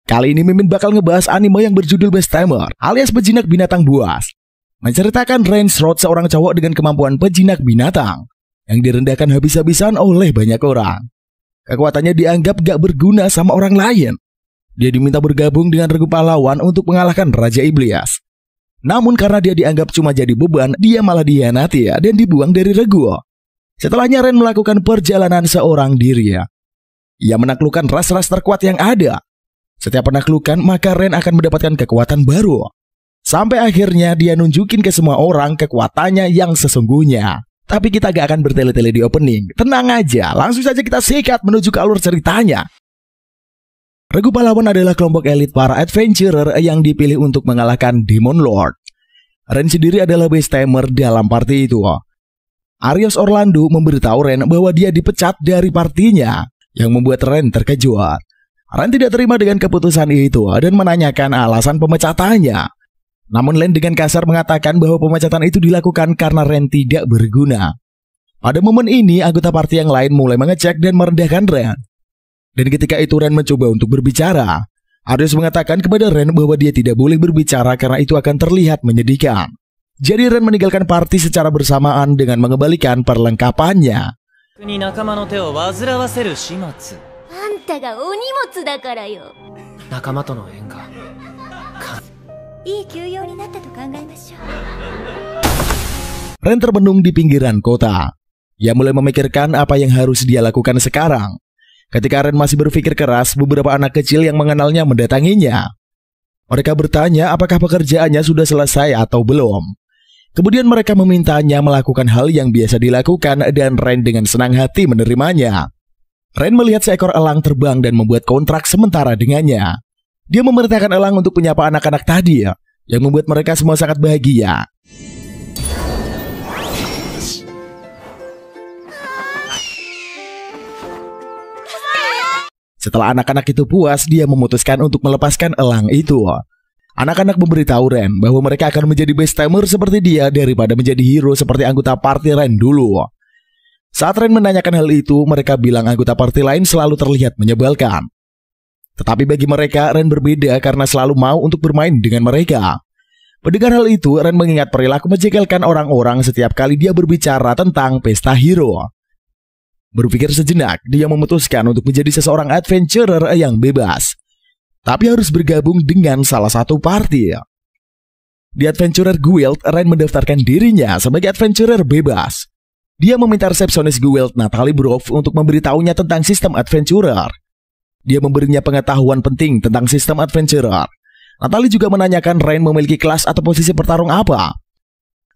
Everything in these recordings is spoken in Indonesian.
Kali ini Mimin bakal ngebahas anime yang berjudul Besttamer alias pejinak binatang buas. Menceritakan Rainsroth, seorang cowok dengan kemampuan pejinak binatang yang direndahkan habis-habisan oleh banyak orang. Kekuatannya dianggap gak berguna sama orang lain. Dia diminta bergabung dengan regu pahlawan untuk mengalahkan Raja Iblis. Namun karena dia dianggap cuma jadi beban, dia malah dihianati dan dibuang dari regu. Setelahnya Rain melakukan perjalanan seorang diri. Ia menaklukkan ras-ras terkuat yang ada. Setiap penaklukan, maka Rain akan mendapatkan kekuatan baru. Sampai akhirnya dia nunjukin ke semua orang kekuatannya yang sesungguhnya. Tapi kita gak akan bertele-tele di opening. Tenang aja, langsung saja kita sikat menuju ke alur ceritanya. Regu pahlawan adalah kelompok elit para adventurer yang dipilih untuk mengalahkan Demon Lord. Rain sendiri adalah Besttamer dalam party itu. Arios Orlando memberitahu Rain bahwa dia dipecat dari partinya, yang membuat Rain terkejut. Rain tidak terima dengan keputusan itu dan menanyakan alasan pemecatannya. Namun Rain dengan kasar mengatakan bahwa pemecatan itu dilakukan karena Rain tidak berguna. Pada momen ini, anggota party yang lain mulai mengecek dan merendahkan Rain. Dan ketika itu Rain mencoba untuk berbicara. Arios mengatakan kepada Rain bahwa dia tidak boleh berbicara karena itu akan terlihat menyedihkan. Jadi Rain meninggalkan party secara bersamaan dengan mengembalikan perlengkapannya. Rain termenung di pinggiran kota. Ia mulai memikirkan apa yang harus dia lakukan sekarang. Ketika Rain masih berpikir keras, beberapa anak kecil yang mengenalnya mendatanginya. Mereka bertanya apakah pekerjaannya sudah selesai atau belum. Kemudian mereka memintanya melakukan hal yang biasa dilakukan dan Rain dengan senang hati menerimanya. Rain melihat seekor elang terbang dan membuat kontrak sementara dengannya. Dia memerintahkan elang untuk menyapa anak-anak tadi, yang membuat mereka semua sangat bahagia. Setelah anak-anak itu puas, dia memutuskan untuk melepaskan elang itu. Anak-anak memberitahu Rain bahwa mereka akan menjadi Besttamer seperti dia daripada menjadi hero seperti anggota party Rain dulu. Saat Rain menanyakan hal itu, mereka bilang anggota party lain selalu terlihat menyebalkan. Tetapi bagi mereka, Rain berbeda karena selalu mau untuk bermain dengan mereka. Mendengar hal itu, Rain mengingat perilaku menjegalkan orang-orang setiap kali dia berbicara tentang pesta hero. Berpikir sejenak, dia memutuskan untuk menjadi seseorang adventurer yang bebas. Tapi harus bergabung dengan salah satu party. Di Adventurer Guild, Rain mendaftarkan dirinya sebagai adventurer bebas. Dia meminta resepsionis Guild Natalie Brough untuk memberitahunya tentang sistem adventurer. Dia memberinya pengetahuan penting tentang sistem adventurer. Natalie juga menanyakan Rain memiliki kelas atau posisi pertarung apa.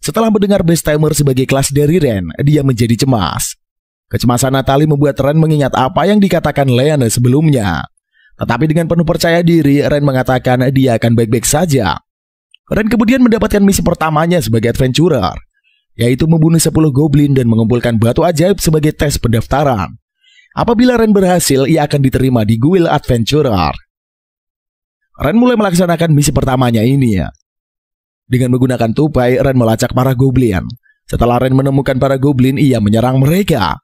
Setelah mendengar Besttamer sebagai kelas dari Rain, dia menjadi cemas. Kecemasan Natalie membuat Rain mengingat apa yang dikatakan Leanne sebelumnya. Tetapi dengan penuh percaya diri, Rain mengatakan dia akan baik-baik saja. Rain kemudian mendapatkan misi pertamanya sebagai adventurer, yaitu membunuh 10 goblin dan mengumpulkan batu ajaib sebagai tes pendaftaran. Apabila Rain berhasil, ia akan diterima di Guild Adventurer. Rain mulai melaksanakan misi pertamanya ini. Dengan menggunakan tupai, Rain melacak para goblin. Setelah Rain menemukan para goblin, ia menyerang mereka.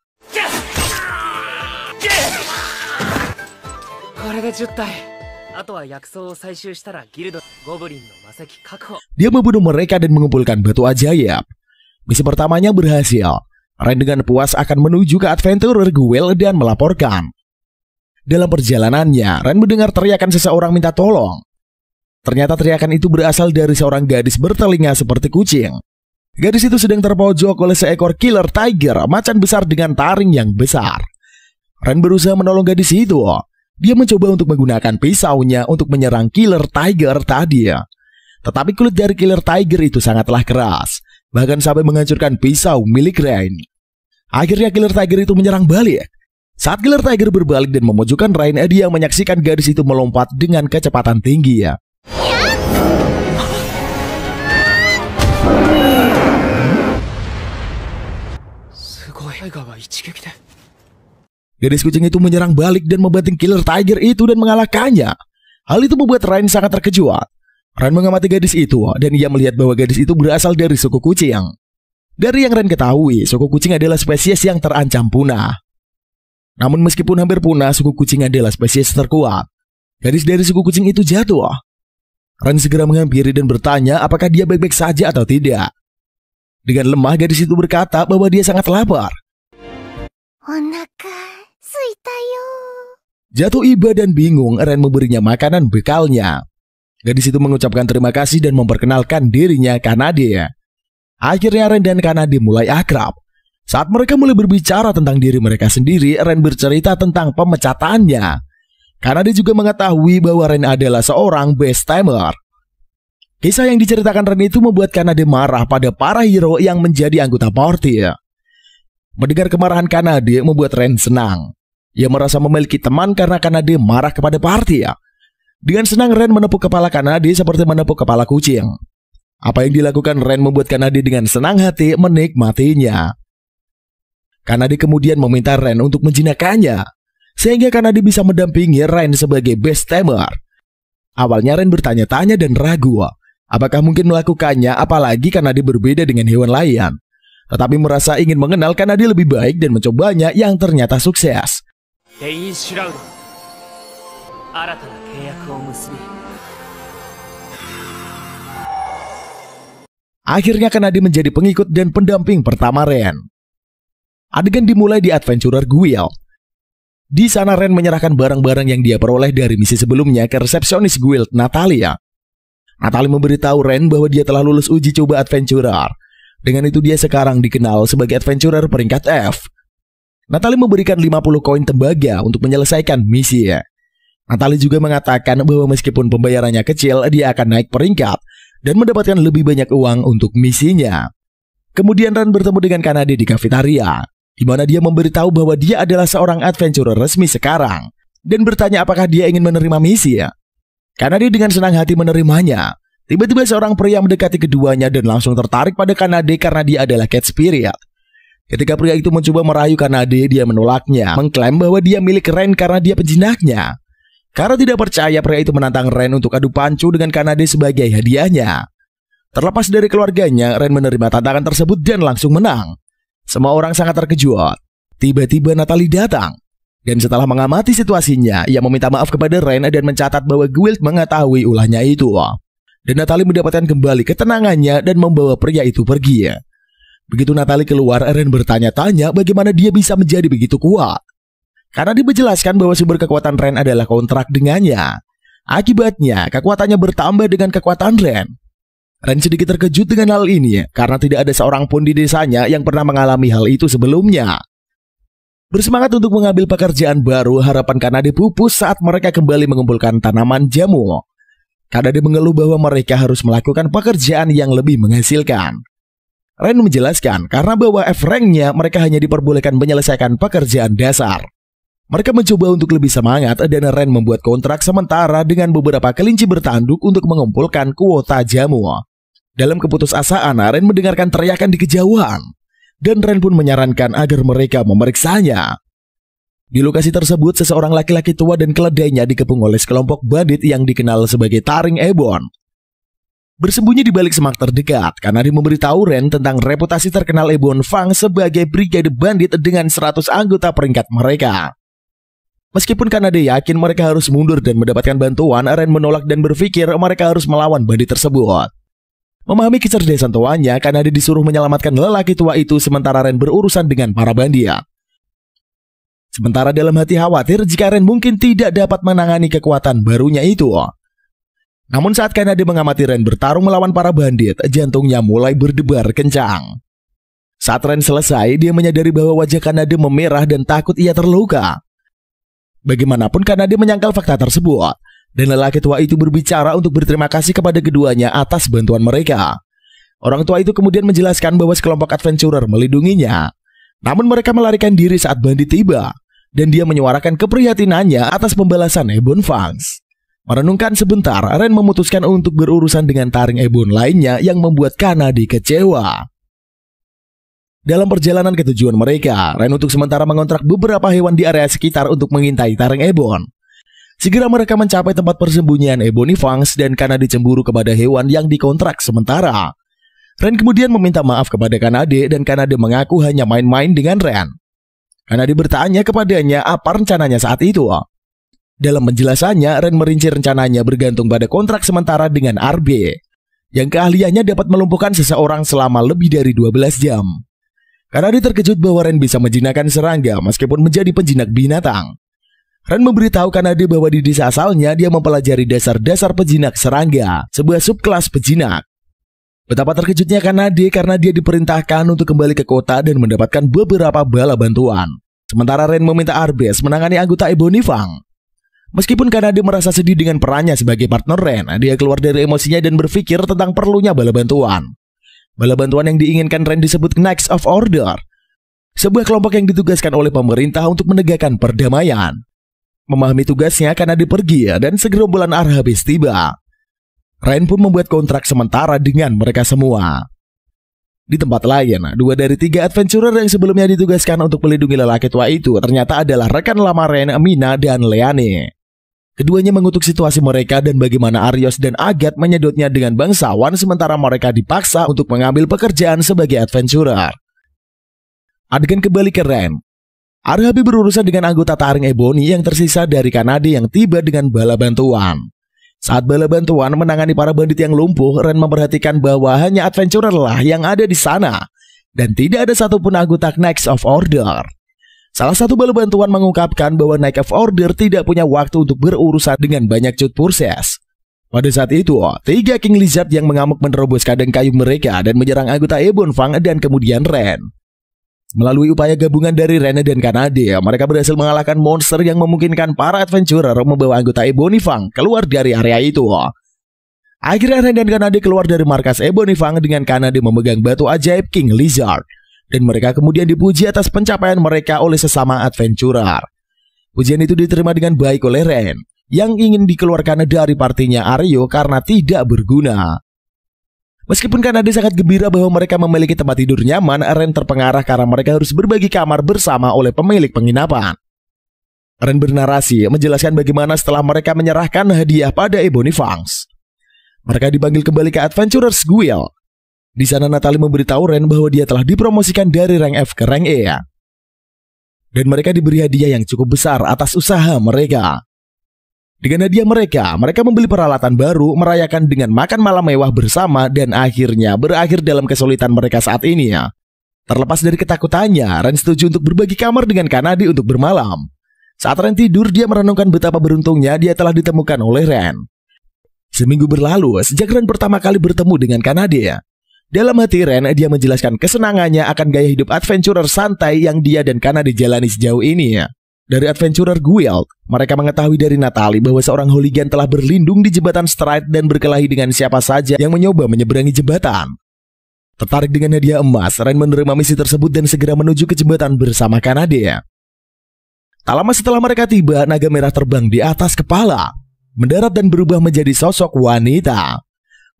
Dia membunuh mereka dan mengumpulkan batu ajaib. Misi pertamanya berhasil. Rain dengan puas akan menuju ke Adventurer Guild dan melaporkan. Dalam perjalanannya, Rain mendengar teriakan seseorang minta tolong. Ternyata teriakan itu berasal dari seorang gadis bertelinga seperti kucing. Gadis itu sedang terpojok oleh seekor killer tiger macan besar dengan taring yang besar. Rain berusaha menolong gadis itu. Dia mencoba untuk menggunakan pisaunya untuk menyerang killer tiger tadi. Tetapi kulit dari killer tiger itu sangatlah keras, bahkan sampai menghancurkan pisau milik Rain. Akhirnya killer tiger itu menyerang balik. Saat killer tiger berbalik dan memojokkan Rain, dia menyaksikan gadis itu melompat dengan kecepatan tinggi. Gadis kucing itu menyerang balik dan membanting killer tiger itu dan mengalahkannya. Hal itu membuat Rain sangat terkejut. Rain mengamati gadis itu dan ia melihat bahwa gadis itu berasal dari suku kucing. Dari yang Rain ketahui, suku kucing adalah spesies yang terancam punah. Namun meskipun hampir punah, suku kucing adalah spesies terkuat. Gadis dari suku kucing itu jatuh. Ren segera menghampiri dan bertanya apakah dia baik-baik saja atau tidak. Dengan lemah gadis itu berkata bahwa dia sangat lapar. Onaka suita yo. Jatuh iba dan bingung, Ren memberinya makanan bekalnya. Gadis itu mengucapkan terima kasih dan memperkenalkan dirinya Kanade. Akhirnya Ren dan Kanade mulai akrab. Saat mereka mulai berbicara tentang diri mereka sendiri, Ren bercerita tentang pemecatannya. Kanade juga mengetahui bahwa Ren adalah seorang best timer. Kisah yang diceritakan Ren itu membuat Kanade marah pada para hero yang menjadi anggota party. Mendengar kemarahan Kanade membuat Ren senang. Ia merasa memiliki teman karena Kanade marah kepada party. Dengan senang Ren menepuk kepala Kanade seperti menepuk kepala kucing. Apa yang dilakukan Ren membuat Kanade dengan senang hati menikmatinya. Kanade kemudian meminta Ren untuk menjinakkannya, sehingga Kanade bisa mendampingi Ren sebagai best timer. Awalnya Ren bertanya-tanya dan ragu, apakah mungkin melakukannya apalagi Kanade berbeda dengan hewan lain. Tetapi merasa ingin mengenal Kanade lebih baik dan mencobanya yang ternyata sukses. Akhirnya Kanade menjadi pengikut dan pendamping pertama Ren. Adegan dimulai di Adventurer Guild. Di sana Ren menyerahkan barang-barang yang dia peroleh dari misi sebelumnya ke resepsionis guild Natalia. Natalia memberitahu Ren bahwa dia telah lulus uji coba Adventurer. Dengan itu dia sekarang dikenal sebagai Adventurer peringkat F. Natalia memberikan 50 koin tembaga untuk menyelesaikan misi. Natalia juga mengatakan bahwa meskipun pembayarannya kecil, dia akan naik peringkat dan mendapatkan lebih banyak uang untuk misinya. Kemudian Ren bertemu dengan Kanade di kafetaria, di mana dia memberitahu bahwa dia adalah seorang adventurer resmi sekarang dan bertanya apakah dia ingin menerima misi. Kanade dengan senang hati menerimanya. Tiba-tiba seorang pria mendekati keduanya dan langsung tertarik pada Kanade karena dia adalah cat spirit. Ketika pria itu mencoba merayu Kanade, dia menolaknya, mengklaim bahwa dia milik Ren karena dia penjinaknya. Karena tidak percaya, pria itu menantang Ren untuk adu pancu dengan Kanade sebagai hadiahnya. Terlepas dari keluarganya, Ren menerima tantangan tersebut dan langsung menang. Semua orang sangat terkejut. Tiba-tiba Natalie datang. Dan setelah mengamati situasinya, ia meminta maaf kepada Ren dan mencatat bahwa guild mengetahui ulahnya itu. Dan Natalie mendapatkan kembali ketenangannya dan membawa pria itu pergi. Begitu Natalie keluar, Ren bertanya-tanya bagaimana dia bisa menjadi begitu kuat. Karena dia menjelaskan bahwa sumber kekuatan Ren adalah kontrak dengannya. Akibatnya, kekuatannya bertambah dengan kekuatan Ren. Ren sedikit terkejut dengan hal ini karena tidak ada seorang pun di desanya yang pernah mengalami hal itu sebelumnya. Bersemangat untuk mengambil pekerjaan baru, harapan Kanade pupus saat mereka kembali mengumpulkan tanaman jamu. Kanade mengeluh bahwa mereka harus melakukan pekerjaan yang lebih menghasilkan. Ren menjelaskan karena bahwa F-rank-nya mereka hanya diperbolehkan menyelesaikan pekerjaan dasar. Mereka mencoba untuk lebih semangat dan Ren membuat kontrak sementara dengan beberapa kelinci bertanduk untuk mengumpulkan kuota jamu. Dalam keputusasaan, Ren mendengarkan teriakan di kejauhan, dan Ren pun menyarankan agar mereka memeriksanya. Di lokasi tersebut, seseorang laki-laki tua dan keledainya dikepung oleh sekelompok bandit yang dikenal sebagai Taring Ebon. Bersembunyi di balik semak terdekat, karena dia memberitahu Ren tentang reputasi terkenal Ebon Fang sebagai brigade bandit dengan 100 anggota peringkat mereka. Meskipun Kanade yakin mereka harus mundur dan mendapatkan bantuan, Ren menolak dan berpikir mereka harus melawan bandit tersebut. Memahami kecerdasan tuannya, Kanade disuruh menyelamatkan lelaki tua itu sementara Ren berurusan dengan para bandit. Sementara dalam hati khawatir jika Ren mungkin tidak dapat menangani kekuatan barunya itu. Namun saat Kanade mengamati Ren bertarung melawan para bandit, jantungnya mulai berdebar kencang. Saat Ren selesai, dia menyadari bahwa wajah Kanade memerah dan takut ia terluka. Bagaimanapun Kanade menyangkal fakta tersebut, dan lelaki tua itu berbicara untuk berterima kasih kepada keduanya atas bantuan mereka. Orang tua itu kemudian menjelaskan bahwa sekelompok adventurer melindunginya. Namun mereka melarikan diri saat bandit tiba, dan dia menyuarakan keprihatinannya atas pembalasan Ebon Fangs. Merenungkan sebentar, Ren memutuskan untuk berurusan dengan Taring Ebon lainnya yang membuat Kanade kecewa. Dalam perjalanan ke tujuan mereka, Ren untuk sementara mengontrak beberapa hewan di area sekitar untuk mengintai Taring Ebon. Segera mereka mencapai tempat persembunyian Ebony Fangs dan Kanade cemburu kepada hewan yang dikontrak sementara. Ren kemudian meminta maaf kepada Kanade dan Kanade mengaku hanya main-main dengan Ren. Kanade bertanya kepadanya apa rencananya saat itu. Dalam penjelasannya, Ren merinci rencananya bergantung pada kontrak sementara dengan RB, yang keahliannya dapat melumpuhkan seseorang selama lebih dari 12 jam. Kanade terkejut bahwa Ren bisa menjinakkan serangga meskipun menjadi penjinak binatang. Ren memberitahu Kanade bahwa di desa asalnya dia mempelajari dasar-dasar penjinak serangga, sebuah subkelas penjinak. Betapa terkejutnya Kanade karena dia diperintahkan untuk kembali ke kota dan mendapatkan beberapa bala bantuan. Sementara Ren meminta Arbes menangani anggota Ebony Fang. Meskipun Kanade merasa sedih dengan perannya sebagai partner Ren, dia keluar dari emosinya dan berpikir tentang perlunya bala bantuan. Bala bantuan yang diinginkan Ren disebut Knights of Order, sebuah kelompok yang ditugaskan oleh pemerintah untuk menegakkan perdamaian. Memahami tugasnya, Kanade pergi dan segerombolan Arhabis tiba. Ren pun membuat kontrak sementara dengan mereka semua. Di tempat lain, 2 dari 3 adventurer yang sebelumnya ditugaskan untuk melindungi lelaki tua itu ternyata adalah rekan lama Ren, Mina, dan Leane. Keduanya mengutuk situasi mereka dan bagaimana Arios dan Agat menyedotnya dengan bangsawan sementara mereka dipaksa untuk mengambil pekerjaan sebagai adventurer. Adegan kembali ke Ren. Arhabi berurusan dengan anggota taring Ebony yang tersisa dari Kanade yang tiba dengan bala bantuan. Saat bala bantuan menangani para bandit yang lumpuh, Ren memperhatikan bahwa hanya adventurer lah yang ada di sana dan tidak ada satupun anggota Knights of Order. Salah satu bala bantuan mengungkapkan bahwa Knights of Order tidak punya waktu untuk berurusan dengan banyak cut purses. Pada saat itu, 3 King Lizard yang mengamuk menerobos kadang kayu mereka dan menyerang anggota Ebon Fang dan kemudian Ren. Melalui upaya gabungan dari Ren dan Kanade, mereka berhasil mengalahkan monster yang memungkinkan para adventurer membawa anggota Ebony Fang keluar dari area itu. Akhirnya Ren dan Kanade keluar dari markas Ebony Fang dengan Kanade memegang batu ajaib King Lizard, dan mereka kemudian dipuji atas pencapaian mereka oleh sesama adventurer. Pujian itu diterima dengan baik oleh Ren, yang ingin dikeluarkan dari partinya Aryo karena tidak berguna. Meskipun Kanade sangat gembira bahwa mereka memiliki tempat tidur nyaman, Ren terpengaruh karena mereka harus berbagi kamar bersama oleh pemilik penginapan. Ren bernarasi menjelaskan bagaimana setelah mereka menyerahkan hadiah pada Ebony Fangs, mereka dipanggil kembali ke Adventurers Guild. Di sana Natalie memberitahu Ren bahwa dia telah dipromosikan dari rank F ke rank E, dan mereka diberi hadiah yang cukup besar atas usaha mereka. Dengan hadiah mereka membeli peralatan baru, merayakan dengan makan malam mewah bersama, dan akhirnya berakhir dalam kesulitan mereka saat ini. Terlepas dari ketakutannya, Ren setuju untuk berbagi kamar dengan Kanade untuk bermalam. Saat Ren tidur, dia merenungkan betapa beruntungnya dia telah ditemukan oleh Ren. Seminggu berlalu sejak Ren pertama kali bertemu dengan Kanade. Dalam hati Ren, dia menjelaskan kesenangannya akan gaya hidup adventurer santai yang dia dan Kanade jalani sejauh ini. Dari Adventurer Guild, mereka mengetahui dari Natalie bahwa seorang hooligan telah berlindung di jembatan Stride dan berkelahi dengan siapa saja yang mencoba menyeberangi jembatan. Tertarik dengan hadiah emas, Ren menerima misi tersebut dan segera menuju ke jembatan bersama Kanade. Tak lama setelah mereka tiba, naga merah terbang di atas kepala, mendarat dan berubah menjadi sosok wanita.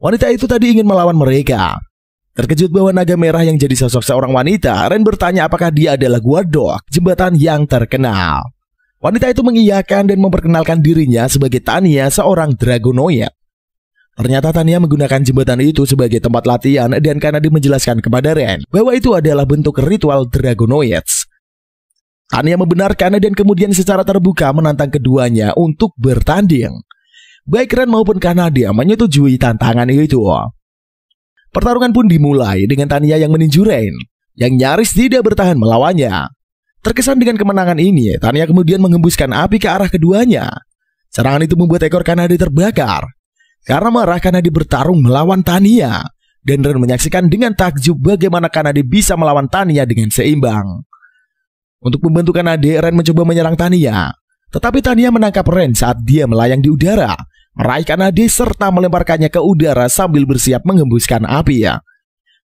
Wanita itu tadi ingin melawan mereka. Terkejut bahwa naga merah yang jadi sosok seorang wanita, Ren bertanya apakah dia adalah Guardok, jembatan yang terkenal. Wanita itu mengiyakan dan memperkenalkan dirinya sebagai Tanya, seorang Dragonoid. Ternyata Tanya menggunakan jembatan itu sebagai tempat latihan, dan Kanade menjelaskan kepada Ren bahwa itu adalah bentuk ritual Dragonoids. Tanya membenarkan dan kemudian secara terbuka menantang keduanya untuk bertanding. Baik Ren maupun Kanade menyetujui tantangan itu. Pertarungan pun dimulai dengan Tanya yang meninju Ren, yang nyaris tidak bertahan melawannya. Terkesan dengan kemenangan ini, Tanya kemudian menghembuskan api ke arah keduanya. Serangan itu membuat ekor Kanade terbakar. Karena marah, Kanade bertarung melawan Tanya, dan Ren menyaksikan dengan takjub bagaimana Kanade bisa melawan Tanya dengan seimbang. Untuk membantu Kanade, Ren mencoba menyerang Tanya, tetapi Tanya menangkap Ren saat dia melayang di udara, meraih Kanade serta melemparkannya ke udara sambil bersiap menghembuskan api.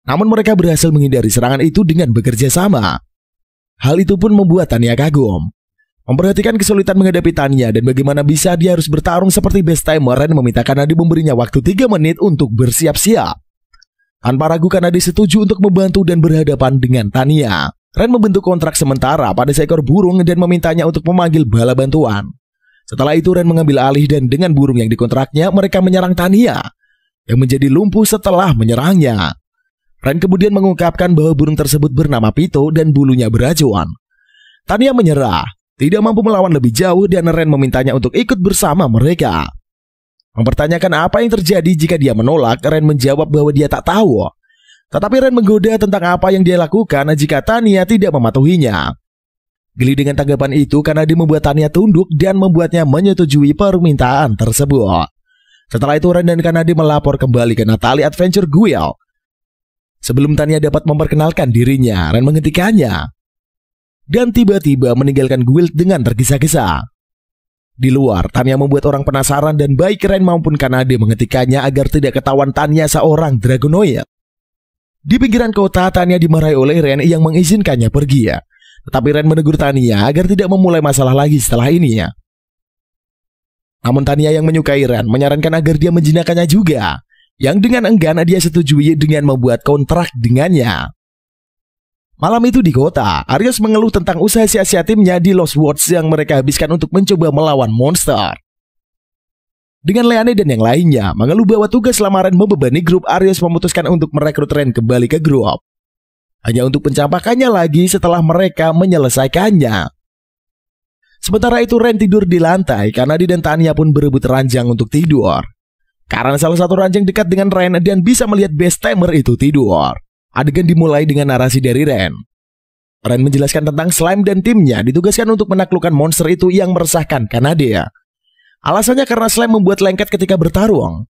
Namun mereka berhasil menghindari serangan itu dengan bekerja sama. Hal itu pun membuat Tanya kagum. Memperhatikan kesulitan menghadapi Tanya dan bagaimana bisa dia harus bertarung seperti best timer, Ren meminta Kanade memberinya waktu 3 menit untuk bersiap-siap. Tanpa ragu Kanade setuju untuk membantu dan berhadapan dengan Tanya. Ren membentuk kontrak sementara pada seekor burung dan memintanya untuk memanggil bala bantuan. Setelah itu Ren mengambil alih dan dengan burung yang dikontraknya mereka menyerang Tanya, yang menjadi lumpuh setelah menyerangnya. Ren kemudian mengungkapkan bahwa burung tersebut bernama Pito dan bulunya beracun. Tanya menyerah, tidak mampu melawan lebih jauh dan Ren memintanya untuk ikut bersama mereka. Mempertanyakan apa yang terjadi jika dia menolak, Ren menjawab bahwa dia tak tahu. Tetapi Ren menggoda tentang apa yang dia lakukan jika Tanya tidak mematuhinya. Geli dengan tanggapan itu, Kanade membuat Tanya tunduk dan membuatnya menyetujui permintaan tersebut. Setelah itu Ren dan Kanade melapor kembali ke Natalie Adventure Guild. Sebelum Tanya dapat memperkenalkan dirinya, Ren menghentikannya dan tiba-tiba meninggalkan guild dengan tergesa-gesa. Di luar, Tanya membuat orang penasaran dan baik Ren maupun Kanade menghentikannya agar tidak ketahuan Tanya seorang Dragonoid. Di pinggiran kota, Tanya dimarahi oleh Ren yang mengizinkannya pergi. Tetapi Ren menegur Tanya agar tidak memulai masalah lagi setelah ini. Namun Tanya yang menyukai Ren menyarankan agar dia menjinakkannya juga, yang dengan enggan dia setujui dengan membuat kontrak dengannya. Malam itu di kota, Arios mengeluh tentang usaha sia-sia timnya di Lost Words yang mereka habiskan untuk mencoba melawan monster. Dengan Leane dan yang lainnya mengeluh bahwa tugas lamaran membebani grup, Arios memutuskan untuk merekrut Ren kembali ke grup. Hanya untuk mencampakkannya lagi setelah mereka menyelesaikannya. Sementara itu Ren tidur di lantai, Kanade dan Tanya pun berebut ranjang untuk tidur. Karena salah satu ranjang dekat dengan Ren dan bisa melihat Best-Tamer itu tidur. Adegan dimulai dengan narasi dari Ren. Ren menjelaskan tentang Slime dan timnya ditugaskan untuk menaklukkan monster itu yang meresahkan Kanade. Alasannya karena Slime membuat lengket ketika bertarung.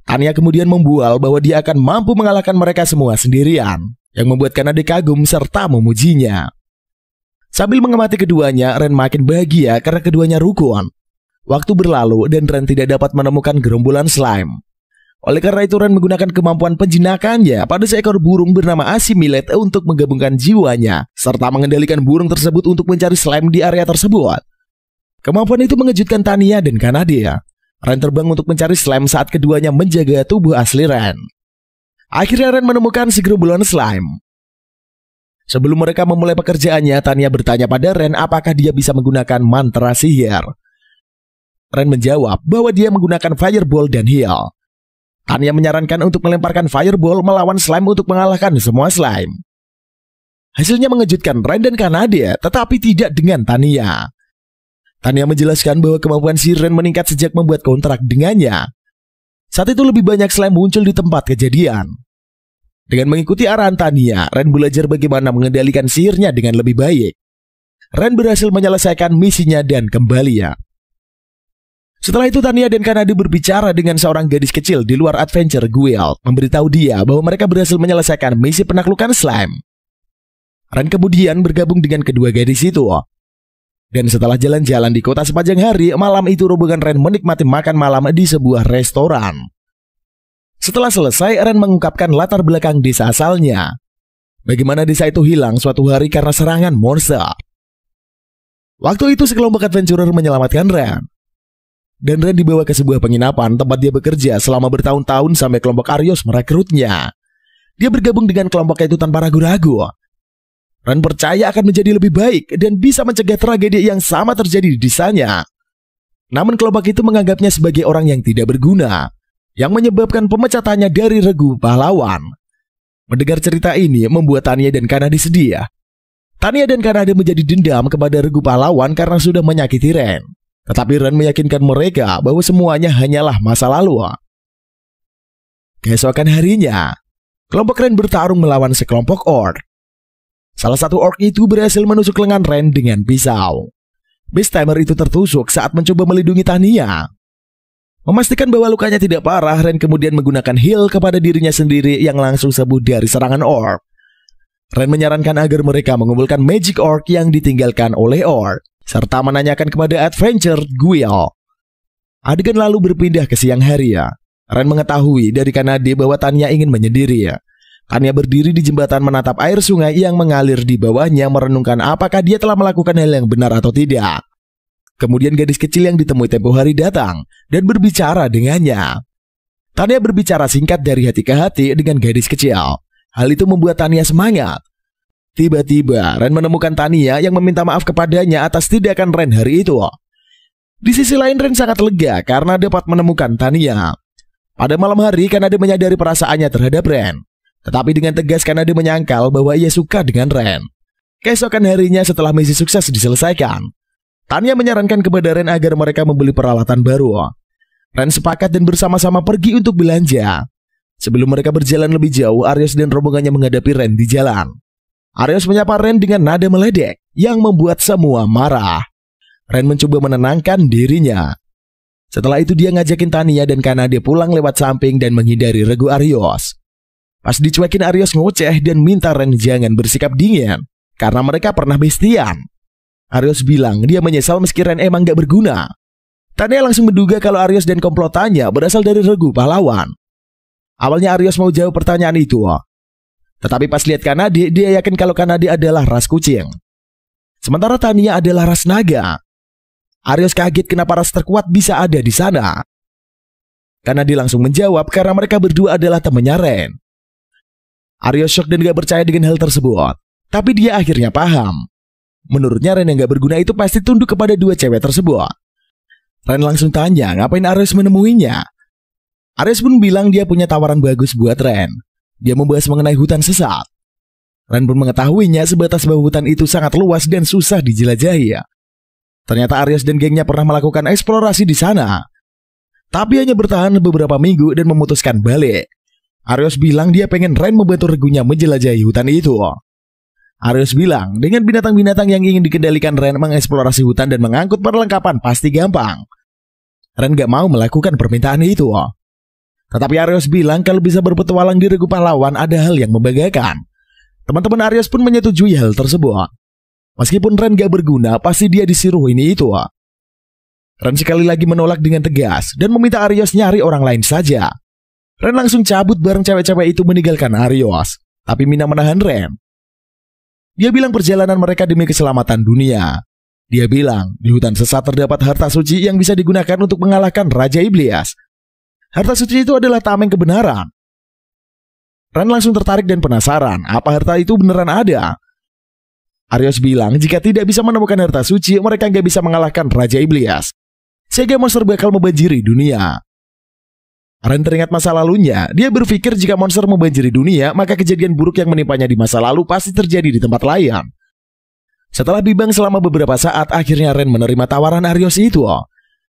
Tanya kemudian membual bahwa dia akan mampu mengalahkan mereka semua sendirian, yang membuat Kanade kagum serta memujinya. Sambil mengamati keduanya, Ren makin bahagia karena keduanya rukun. Waktu berlalu dan Ren tidak dapat menemukan gerombolan slime. Oleh karena itu Ren menggunakan kemampuan penjinakannya pada seekor burung bernama Assimilate untuk menggabungkan jiwanya, serta mengendalikan burung tersebut untuk mencari slime di area tersebut. Kemampuan itu mengejutkan Tanya dan Kanade. Ren terbang untuk mencari slime saat keduanya menjaga tubuh asli Ren. Akhirnya Ren menemukan segerombolan slime. Sebelum mereka memulai pekerjaannya, Tanya bertanya pada Ren apakah dia bisa menggunakan mantra sihir. Ren menjawab bahwa dia menggunakan fireball dan heal. Tanya menyarankan untuk melemparkan fireball melawan slime untuk mengalahkan semua slime. Hasilnya mengejutkan Ren dan Kanade, tetapi tidak dengan Tanya. Tanya menjelaskan bahwa kemampuan si Ren meningkat sejak membuat kontrak dengannya. Saat itu lebih banyak slime muncul di tempat kejadian. Dengan mengikuti arahan Tanya, Ren belajar bagaimana mengendalikan sihirnya dengan lebih baik. Ren berhasil menyelesaikan misinya dan kembali. Setelah itu Tanya dan Kanade berbicara dengan seorang gadis kecil di luar Adventure Guild, memberitahu dia bahwa mereka berhasil menyelesaikan misi penaklukan slime. Ren kemudian bergabung dengan kedua gadis itu. Dan setelah jalan-jalan di kota sepanjang hari, malam itu rombongan Ren menikmati makan malam di sebuah restoran. Setelah selesai, Ren mengungkapkan latar belakang desa asalnya. Bagaimana desa itu hilang suatu hari karena serangan monster. Waktu itu sekelompok adventurer menyelamatkan Ren. Dan Ren dibawa ke sebuah penginapan tempat dia bekerja selama bertahun-tahun sampai kelompok Arios merekrutnya. Dia bergabung dengan kelompok itu tanpa ragu-ragu. Ren percaya akan menjadi lebih baik dan bisa mencegah tragedi yang sama terjadi di desanya. Namun kelompok itu menganggapnya sebagai orang yang tidak berguna, yang menyebabkan pemecatannya dari regu pahlawan. Mendengar cerita ini membuat Tanya dan Kanade sedih. Tanya dan Kanade menjadi dendam kepada regu pahlawan karena sudah menyakiti Ren. Tetapi Ren meyakinkan mereka bahwa semuanya hanyalah masa lalu. Keesokan harinya, kelompok Ren bertarung melawan sekelompok orc. Salah satu orc itu berhasil menusuk lengan Ren dengan pisau. Best-Tamer itu tertusuk saat mencoba melindungi Tanya. Memastikan bahwa lukanya tidak parah, Ren kemudian menggunakan heal kepada dirinya sendiri yang langsung sembuh dari serangan orc. Ren menyarankan agar mereka mengumpulkan magic orc yang ditinggalkan oleh orc, serta menanyakan kepada Adventure Guild. Adegan lalu berpindah ke siang hari. Ren mengetahui dari Kanade bahwa Tanya ingin menyendiri. Tanya berdiri di jembatan menatap air sungai yang mengalir di bawahnya, merenungkan apakah dia telah melakukan hal yang benar atau tidak. Kemudian gadis kecil yang ditemui tempo hari datang dan berbicara dengannya. Tanya berbicara singkat dari hati ke hati dengan gadis kecil. Hal itu membuat Tanya semangat. Tiba-tiba Ren menemukan Tanya yang meminta maaf kepadanya atas tindakan Ren hari itu. Di sisi lain Ren sangat lega karena dapat menemukan Tanya. Pada malam hari Kanade menyadari perasaannya terhadap Ren. Tetapi dengan tegas Kanade menyangkal bahwa ia suka dengan Ren. Keesokan harinya setelah misi sukses diselesaikan, Tania menyarankan kepada Ren agar mereka membeli peralatan baru. Ren sepakat dan bersama-sama pergi untuk belanja. Sebelum mereka berjalan lebih jauh, Aryos dan rombongannya menghadapi Ren di jalan. Aryos menyapa Ren dengan nada meledek yang membuat semua marah. Ren mencoba menenangkan dirinya. Setelah itu dia ngajakin Tania dan Kanade pulang lewat samping dan menghindari regu Aryos. Pas dicuekin, Aryos ngoceh dan minta Ren jangan bersikap dingin karena mereka pernah bestian. Aryos bilang dia menyesal meski Ren emang gak berguna. Tania langsung menduga kalau Aryos dan komplotannya berasal dari regu pahlawan. Awalnya Aryos mau jawab pertanyaan itu, tetapi pas lihat Kanade, dia yakin kalau Kanade adalah ras kucing. Sementara Tania adalah ras naga. Aryos kaget kenapa ras terkuat bisa ada di sana. Kanade langsung menjawab karena mereka berdua adalah temannya Ren. Aryos shock dan gak percaya dengan hal tersebut, tapi dia akhirnya paham. Menurutnya Ren yang gak berguna itu pasti tunduk kepada dua cewek tersebut. Ren langsung tanya ngapain Aryos menemuinya. Aryos pun bilang dia punya tawaran bagus buat Ren. Dia membahas mengenai hutan sesat. Ren pun mengetahuinya sebatas bahwa hutan itu sangat luas dan susah dijelajahi. Ternyata Aryos dan gengnya pernah melakukan eksplorasi di sana, tapi hanya bertahan beberapa minggu dan memutuskan balik. Aryos bilang dia pengen Ren membantu regunya menjelajahi hutan itu. Aryos bilang dengan binatang-binatang yang ingin dikendalikan Ren mengeksplorasi hutan dan mengangkut perlengkapan pasti gampang. Ren gak mau melakukan permintaan itu. Tetapi Aryos bilang kalau bisa berpetualang di regu pahlawan ada hal yang membanggakan. Teman-teman Aryos pun menyetujui hal tersebut. Meskipun Ren gak berguna, pasti dia disuruh ini itu. Ren sekali lagi menolak dengan tegas dan meminta Aryos nyari orang lain saja. Ren langsung cabut bareng cewek-cewek itu meninggalkan Aryos. Tapi Mina menahan Ren. Dia bilang perjalanan mereka demi keselamatan dunia. Dia bilang di hutan sesat terdapat harta suci yang bisa digunakan untuk mengalahkan Raja Iblis. Harta suci itu adalah tameng kebenaran. Ren langsung tertarik dan penasaran apa harta itu beneran ada. Aryos bilang jika tidak bisa menemukan harta suci, mereka nggak bisa mengalahkan Raja Iblis. Sehingga monster bakal membanjiri dunia. Ren teringat masa lalunya. Dia berpikir jika monster membanjiri dunia, maka kejadian buruk yang menimpanya di masa lalu pasti terjadi di tempat lain. Setelah bimbang selama beberapa saat, akhirnya Ren menerima tawaran Aryos itu.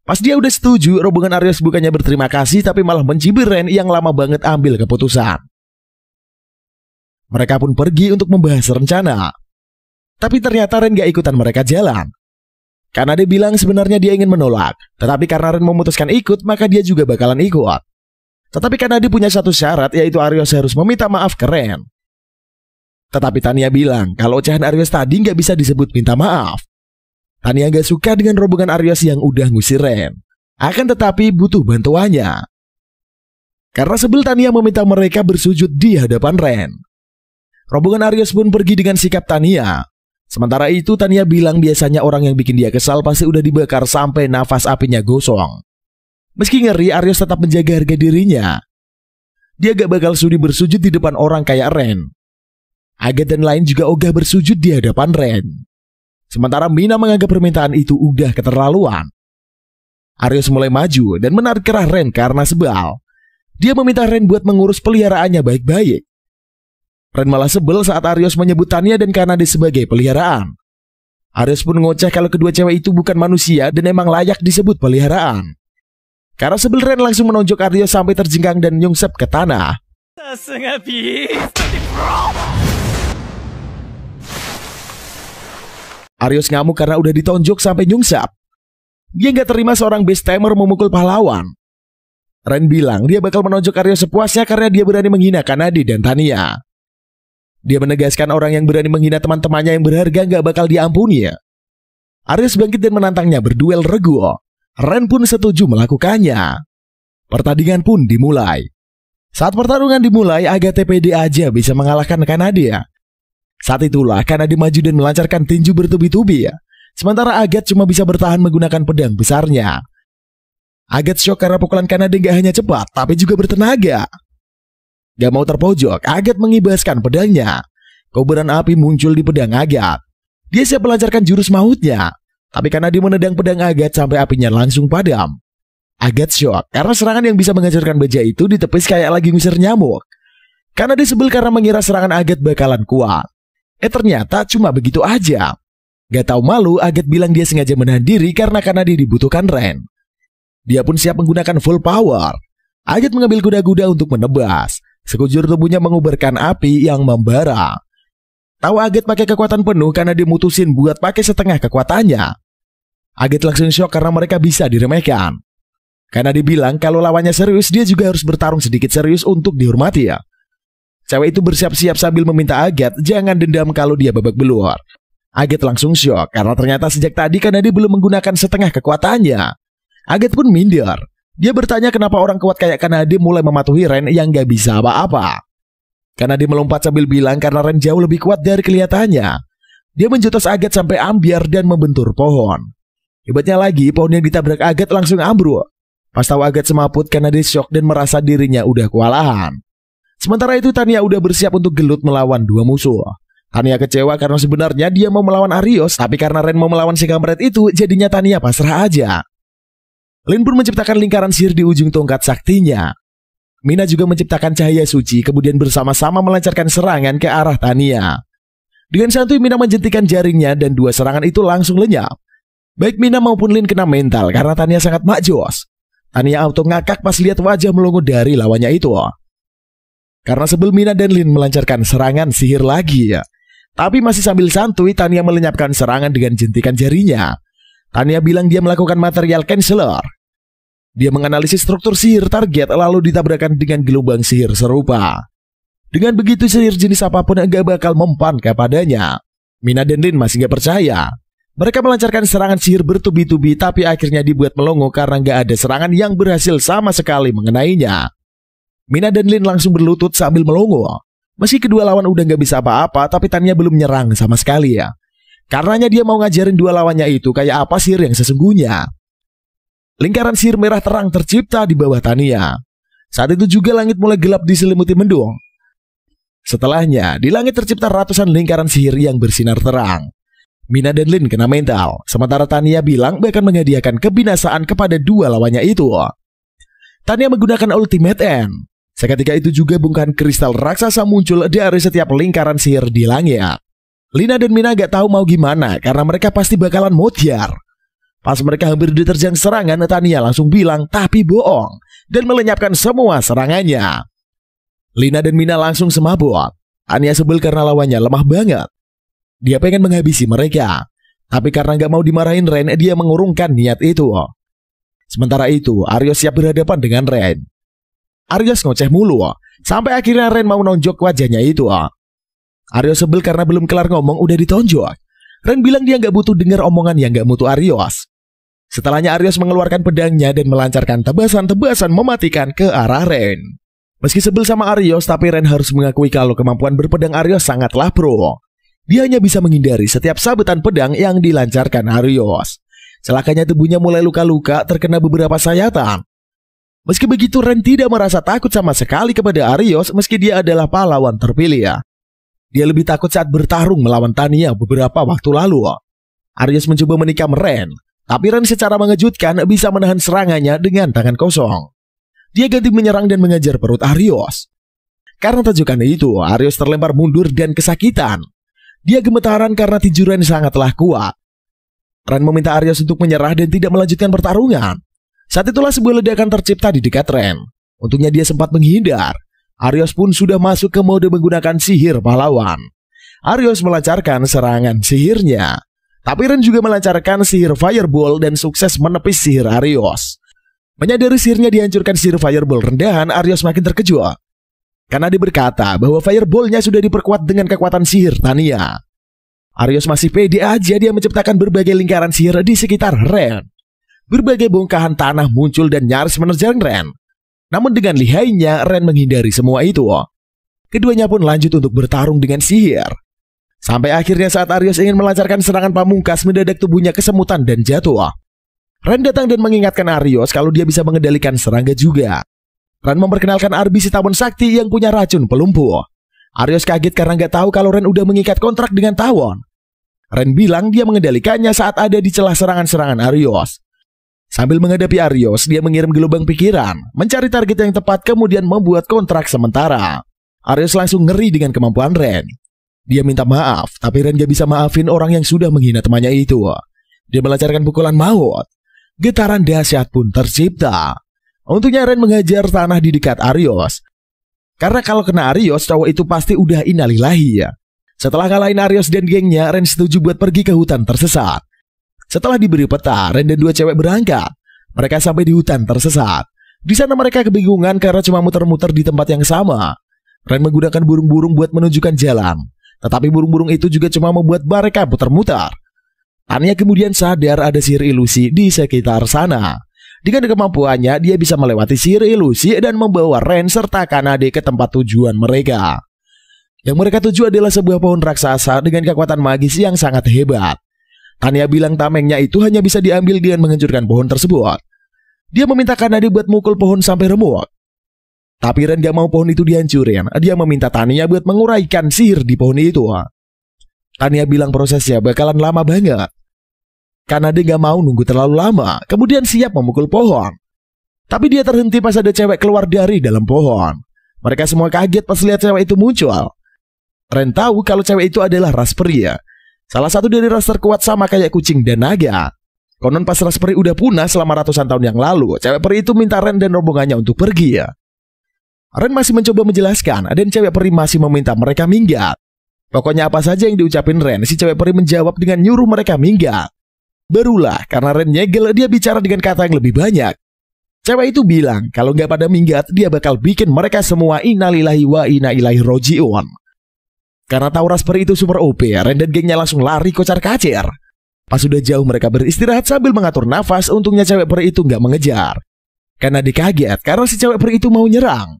Pas dia udah setuju, rombongan Aryos bukannya berterima kasih, tapi malah mencibir Ren yang lama banget ambil keputusan. Mereka pun pergi untuk membahas rencana. Tapi ternyata Ren gak ikutan mereka jalan. Karena dia bilang sebenarnya dia ingin menolak, tetapi karena Ren memutuskan ikut, maka dia juga bakalan ikut. Tetapi karena dia punya satu syarat, yaitu Aryos harus meminta maaf ke Ren. Tetapi Tania bilang kalau ocehan Aryos tadi gak bisa disebut minta maaf. Tania gak suka dengan rombongan Aryos yang udah ngusir Ren. Akan tetapi butuh bantuannya. Karena sebel, Tania meminta mereka bersujud di hadapan Ren. Rombongan Aryos pun pergi dengan sikap Tania. Sementara itu Tania bilang biasanya orang yang bikin dia kesal pasti udah dibakar sampai nafas apinya gosong. Meski ngeri, Aryos tetap menjaga harga dirinya. Dia gak bakal sudi bersujud di depan orang kayak Ren. Agathe dan lain juga ogah bersujud di hadapan Ren. Sementara Mina menganggap permintaan itu udah keterlaluan. Aryos mulai maju dan menarik kerah Ren karena sebal. Dia meminta Ren buat mengurus peliharaannya baik-baik. Ren malah sebel saat Aryos menyebut Tania dan Kanade sebagai peliharaan. Aryos pun ngoceh kalau kedua cewek itu bukan manusia dan emang layak disebut peliharaan. Karena sebel, Ren langsung menonjok Aryos sampai terjengkang dan nyungsep ke tanah. Aryos ngamuk karena udah ditonjok sampai nyungsep. Dia gak terima seorang bestamer memukul pahlawan. Ren bilang dia bakal menonjok Aryos sepuasnya karena dia berani menghina Kanade dan Tania. Dia menegaskan orang yang berani menghina teman-temannya yang berharga gak bakal diampuni. Aryos bangkit dan menantangnya berduel regu. Ren pun setuju melakukannya. Pertandingan pun dimulai. Saat pertarungan dimulai, Agathe pede aja bisa mengalahkan Kanade. Saat itulah Kanade maju dan melancarkan tinju bertubi-tubi. Sementara Agathe cuma bisa bertahan menggunakan pedang besarnya. Agathe shock karena pukulan Kanade gak hanya cepat, tapi juga bertenaga. Gak mau terpojok, Agathe mengibaskan pedangnya. Kobaran api muncul di pedang Agathe. Dia siap melancarkan jurus mautnya. Tapi karena dia menendang pedang Agathe sampai apinya langsung padam. Agathe shock karena serangan yang bisa menghancurkan baja itu ditepis kayak lagi ngusir nyamuk. Karena dia sebel karena mengira serangan Agathe bakalan kuat. Ternyata cuma begitu aja. Gak tahu malu, Aget bilang dia sengaja menahan diri karena dia dibutuhkan Ren. Dia pun siap menggunakan full power. Aget mengambil kuda-kuda untuk menebas. Sekujur tubuhnya mengubarkan api yang membara. Tahu Aget pakai kekuatan penuh karena dia mutusin buat pakai setengah kekuatannya. Aget langsung shock karena mereka bisa diremehkan. Karena dibilang kalau lawannya serius, dia juga harus bertarung sedikit serius untuk dihormati ya. Cewek itu bersiap-siap sambil meminta Aget jangan dendam kalau dia babak belur. Aget langsung shock karena ternyata sejak tadi karena dia belum menggunakan setengah kekuatannya. Aget pun minder. Dia bertanya kenapa orang kuat kayak Kanade mulai mematuhi Ren yang gak bisa apa-apa. Kanade melompat sambil bilang karena Ren jauh lebih kuat dari kelihatannya. Dia menjotos Aget sampai ambyar dan membentur pohon. Hebatnya lagi, pohon yang ditabrak Aget langsung ambruk. Pas tahu Aget semaput, Kanade shock dan merasa dirinya udah kewalahan. Sementara itu Tanya udah bersiap untuk gelut melawan dua musuh. Tanya kecewa karena sebenarnya dia mau melawan Arios, tapi karena Ren mau melawan si kampret itu, jadinya Tanya pasrah aja. Lin pun menciptakan lingkaran sihir di ujung tongkat saktinya. Mina juga menciptakan cahaya suci, kemudian bersama-sama melancarkan serangan ke arah Tanya. Dengan santuy Mina menjentikan jaringnya dan dua serangan itu langsung lenyap. Baik Mina maupun Lin kena mental karena Tanya sangat makjos. Tanya auto ngakak pas lihat wajah melongo dari lawannya itu. Karena sebelum Mina dan Lin melancarkan serangan sihir lagi ya. Tapi masih sambil santuy, Tanya melenyapkan serangan dengan jentikan jarinya. Tanya bilang dia melakukan material canceller. Dia menganalisis struktur sihir target lalu ditabrakan dengan gelombang sihir serupa. Dengan begitu sihir jenis apapun gak bakal mempan kepadanya. Mina dan Lin masih gak percaya. Mereka melancarkan serangan sihir bertubi-tubi tapi akhirnya dibuat melongo karena gak ada serangan yang berhasil sama sekali mengenainya. Mina dan Lin langsung berlutut sambil melongo. Meski kedua lawan udah gak bisa apa-apa, tapi Tanya belum nyerang sama sekali ya. Karenanya dia mau ngajarin dua lawannya itu kayak apa sihir yang sesungguhnya. Lingkaran sihir merah terang tercipta di bawah Tanya. Saat itu juga langit mulai gelap diselimuti mendung. Setelahnya, di langit tercipta ratusan lingkaran sihir yang bersinar terang. Mina dan Lin kena mental, sementara Tanya bilang bahkan menghadiahkan kebinasaan kepada dua lawannya itu. Tanya menggunakan Ultimate End. Seketika itu juga bongkahan kristal raksasa muncul dari setiap lingkaran sihir di langit. Lina dan Mina gak tahu mau gimana karena mereka pasti bakalan modiar. Pas mereka hampir diterjang serangan, Tanya langsung bilang tapi bohong dan melenyapkan semua serangannya. Lina dan Mina langsung semabut. Tanya sebel karena lawannya lemah banget. Dia pengen menghabisi mereka, tapi karena gak mau dimarahin Ren, dia mengurungkan niat itu. Sementara itu, Arios siap berhadapan dengan Ren. Arios ngoceh mulu, sampai akhirnya Ren mau nonjok wajahnya itu. Arios sebel karena belum kelar ngomong udah ditonjok. Ren bilang dia gak butuh dengar omongan yang gak mutu Arios. Setelahnya Arios mengeluarkan pedangnya dan melancarkan tebasan-tebasan mematikan ke arah Ren. Meski sebel sama Arios, tapi Ren harus mengakui kalau kemampuan berpedang Arios sangatlah pro. Dia hanya bisa menghindari setiap sabetan pedang yang dilancarkan Arios. Celakanya tubuhnya mulai luka-luka terkena beberapa sayatan. Meski begitu Ren tidak merasa takut sama sekali kepada Arios meski dia adalah pahlawan terpilih ya. Dia lebih takut saat bertarung melawan Tanya beberapa waktu lalu. Arios mencoba menikam Ren, tapi Ren secara mengejutkan bisa menahan serangannya dengan tangan kosong. Dia ganti menyerang dan mengejar perut Arios. Karena tajukan itu, Arios terlempar mundur dan kesakitan. Dia gemetaran karena tinju Ren sangatlah kuat. Ren meminta Arios untuk menyerah dan tidak melanjutkan pertarungan. Saat itulah sebuah ledakan tercipta di dekat Ren. Untungnya dia sempat menghindar. Arios pun sudah masuk ke mode menggunakan sihir pahlawan. Arios melancarkan serangan sihirnya. Tapi Ren juga melancarkan sihir Fireball dan sukses menepis sihir Arios. Menyadari sihirnya dihancurkan sihir Fireball rendahan, Arios makin terkejut. Karena dia berkata bahwa Fireball-nya sudah diperkuat dengan kekuatan sihir Tanya. Arios masih pede aja dia menciptakan berbagai lingkaran sihir di sekitar Ren. Berbagai bongkahan tanah muncul dan nyaris menerjang Ren. Namun dengan lihainya Ren menghindari semua itu. Keduanya pun lanjut untuk bertarung dengan sihir. Sampai akhirnya saat Arios ingin melancarkan serangan pamungkas, mendadak tubuhnya kesemutan dan jatuh. Ren datang dan mengingatkan Arios kalau dia bisa mengendalikan serangga juga. Ren memperkenalkan Arbisi Tawon Sakti yang punya racun pelumpuh. Arios kaget karena nggak tahu kalau Ren udah mengikat kontrak dengan Tawon. Ren bilang dia mengendalikannya saat ada di celah serangan-serangan Arios. Sambil menghadapi Arios, dia mengirim gelombang pikiran, mencari target yang tepat kemudian membuat kontrak sementara. Arios langsung ngeri dengan kemampuan Ren. Dia minta maaf, tapi Ren gak bisa maafin orang yang sudah menghina temannya itu. Dia melancarkan pukulan maut. Getaran dahsyat pun tercipta. Untungnya Ren menghajar tanah di dekat Arios. Karena kalau kena Arios, cowok itu pasti udah innalillahi ya. Setelah ngalahin Arios dan gengnya, Ren setuju buat pergi ke hutan tersesat. Setelah diberi peta, Ren dan dua cewek berangkat. Mereka sampai di hutan tersesat. Di sana mereka kebingungan karena cuma muter-muter di tempat yang sama. Ren menggunakan burung-burung buat menunjukkan jalan. Tetapi burung-burung itu juga cuma membuat mereka putar-mutar. Tania kemudian sadar ada sihir ilusi di sekitar sana. Dengan kemampuannya, dia bisa melewati sihir ilusi dan membawa Ren serta Kanade ke tempat tujuan mereka. Yang mereka tuju adalah sebuah pohon raksasa dengan kekuatan magis yang sangat hebat. Tania bilang tamengnya itu hanya bisa diambil dengan menghancurkan pohon tersebut. Dia meminta Kanade buat mukul pohon sampai remuk. Tapi Ren gak mau pohon itu dihancurin. Dia meminta Tania buat menguraikan sihir di pohon itu. Tania bilang prosesnya bakalan lama banget. Kanade gak mau nunggu terlalu lama, kemudian siap memukul pohon. Tapi dia terhenti pas ada cewek keluar dari dalam pohon. Mereka semua kaget pas lihat cewek itu muncul. Ren tahu kalau cewek itu adalah ras peri ya. Salah satu dari ras terkuat sama kayak kucing dan naga. Konon pas ras peri udah punah selama ratusan tahun yang lalu, cewek peri itu minta Ren dan rombongannya untuk pergi ya. Ren masih mencoba menjelaskan, dan cewek peri masih meminta mereka minggat. Pokoknya apa saja yang diucapin Ren, si cewek peri menjawab dengan nyuruh mereka minggat. Barulah karena Ren nyegel, dia bicara dengan kata yang lebih banyak. Cewek itu bilang kalau nggak pada minggat, dia bakal bikin mereka semua innalillahi wa inna ilaihi roji'un. Karena tahu ras peri itu super OP, Ren dan gengnya langsung lari kocar-kacir. Pas sudah jauh mereka beristirahat sambil mengatur nafas, untungnya cewek peri itu nggak mengejar. Karena dikaget karena si cewek peri itu mau nyerang.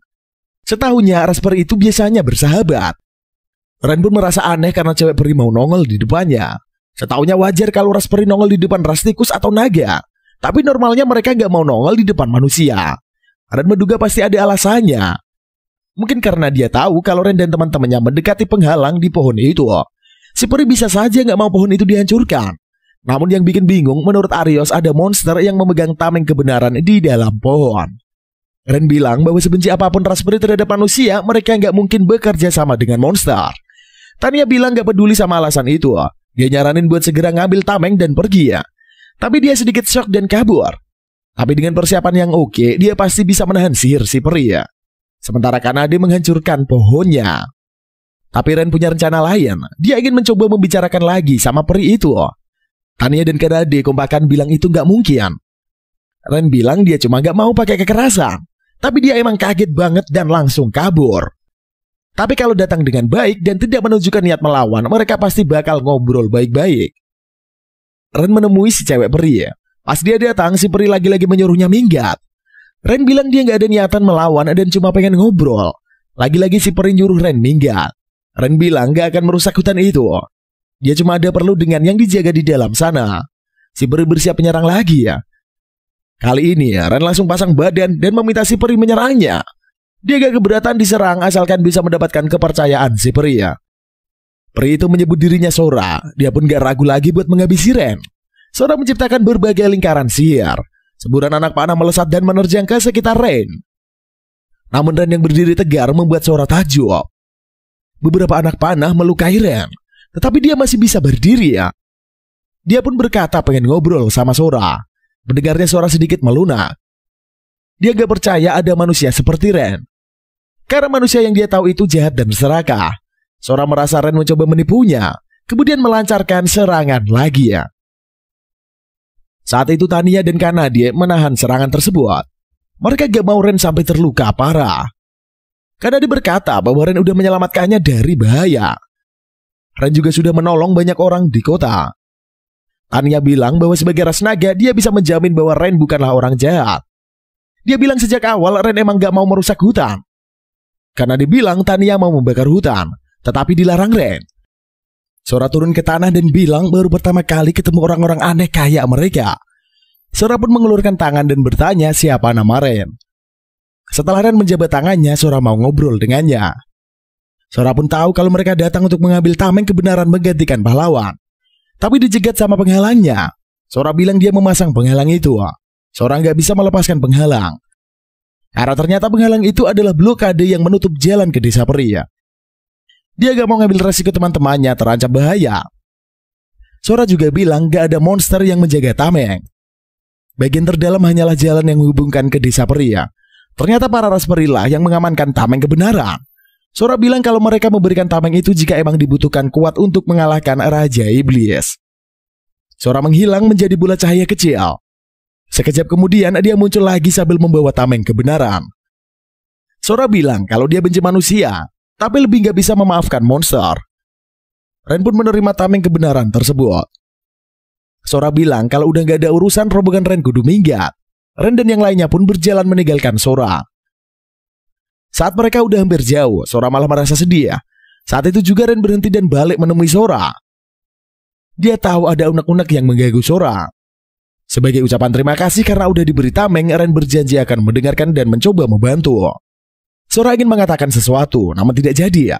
Setahunya ras peri itu biasanya bersahabat. Ren pun merasa aneh karena cewek peri mau nongol di depannya. Setahunya wajar kalau ras peri nongol di depan ras tikus atau naga. Tapi normalnya mereka gak mau nongol di depan manusia. Ren menduga pasti ada alasannya. Mungkin karena dia tahu kalau Ren dan teman-temannya mendekati penghalang di pohon itu. Si peri bisa saja gak mau pohon itu dihancurkan. Namun yang bikin bingung, menurut Arios ada monster yang memegang tameng kebenaran di dalam pohon. Ren bilang bahwa sebenci apapun ras peri terhadap manusia, mereka gak mungkin bekerja sama dengan monster. Tania bilang gak peduli sama alasan itu. Dia nyaranin buat segera ngambil tameng dan pergi ya. Tapi dia sedikit shock dan kabur. Tapi dengan persiapan yang oke, dia pasti bisa menahan sihir si peri ya. Sementara Kanade menghancurkan pohonnya. Tapi Ren punya rencana lain. Dia ingin mencoba membicarakan lagi sama peri itu. Tania dan Kanade kompakan bilang itu gak mungkin. Ren bilang dia cuma gak mau pakai kekerasan. Tapi dia emang kaget banget dan langsung kabur. Tapi kalau datang dengan baik dan tidak menunjukkan niat melawan, mereka pasti bakal ngobrol baik-baik. Ren menemui si cewek peri ya. Pas dia datang, si peri lagi-lagi menyuruhnya minggat. Ren bilang dia gak ada niatan melawan dan cuma pengen ngobrol. Lagi-lagi si peri nyuruh Ren minggat. Ren bilang gak akan merusak hutan itu. Dia cuma ada perlu dengan yang dijaga di dalam sana. Si peri bersiap menyerang lagi ya. Kali ini ya, Ren langsung pasang badan dan meminta si peri menyerangnya. Dia gak keberatan diserang asalkan bisa mendapatkan kepercayaan si peri ya. Peri itu menyebut dirinya Sora. Dia pun gak ragu lagi buat menghabisi Ren. Sora menciptakan berbagai lingkaran sihir. Semburan anak panah melesat dan menerjang ke sekitar Ren. Namun Ren yang berdiri tegar membuat Sora takjub. Beberapa anak panah melukai Ren, tetapi dia masih bisa berdiri ya. Dia pun berkata pengen ngobrol sama Sora. Mendengarnya Sora sedikit melunak. Dia gak percaya ada manusia seperti Ren. Karena manusia yang dia tahu itu jahat dan serakah. Sora merasa Ren mencoba menipunya, kemudian melancarkan serangan lagi ya. Saat itu Tania dan Kanade menahan serangan tersebut. Mereka gak mau Ren sampai terluka parah. Kanade berkata bahwa Ren udah menyelamatkannya dari bahaya. Ren juga sudah menolong banyak orang di kota. Tania bilang bahwa sebagai ras naga dia bisa menjamin bahwa Ren bukanlah orang jahat. Dia bilang sejak awal Ren emang gak mau merusak hutan. Karena dibilang Tania mau membakar hutan, tetapi dilarang Ren. Sora turun ke tanah dan bilang baru pertama kali ketemu orang-orang aneh kayak mereka. Sora pun mengelurkan tangan dan bertanya siapa nama Ren. Setelah Ren menjabat tangannya, Sora mau ngobrol dengannya. Sora pun tahu kalau mereka datang untuk mengambil tameng kebenaran menggantikan pahlawan. Tapi dijegat sama penghalangnya. Sora bilang dia memasang penghalang itu. Sora nggak bisa melepaskan penghalang. Karena ternyata penghalang itu adalah blokade yang menutup jalan ke desa peri ya. Dia gak mau ngambil resiko teman-temannya terancam bahaya. Sora juga bilang gak ada monster yang menjaga tameng. Bagian terdalam hanyalah jalan yang menghubungkan ke desa peri. Ternyata para ras peri lah yang mengamankan tameng kebenaran. Sora bilang kalau mereka memberikan tameng itu jika emang dibutuhkan kuat untuk mengalahkan Raja Iblis. Sora menghilang menjadi bola cahaya kecil. Sekejap kemudian dia muncul lagi sambil membawa tameng kebenaran. Sora bilang kalau dia benci manusia, tapi lebih gak bisa memaafkan monster. Ren pun menerima tameng kebenaran tersebut. Sora bilang kalau udah gak ada urusan rombongan Ren kudu minggat. Ren dan yang lainnya pun berjalan meninggalkan Sora. Saat mereka udah hampir jauh, Sora malah merasa sedih. Saat itu juga Ren berhenti dan balik menemui Sora. Dia tahu ada unek-unek yang mengganggu Sora. Sebagai ucapan terima kasih karena udah diberi tameng, Ren berjanji akan mendengarkan dan mencoba membantu. Sora ingin mengatakan sesuatu, namun tidak jadi.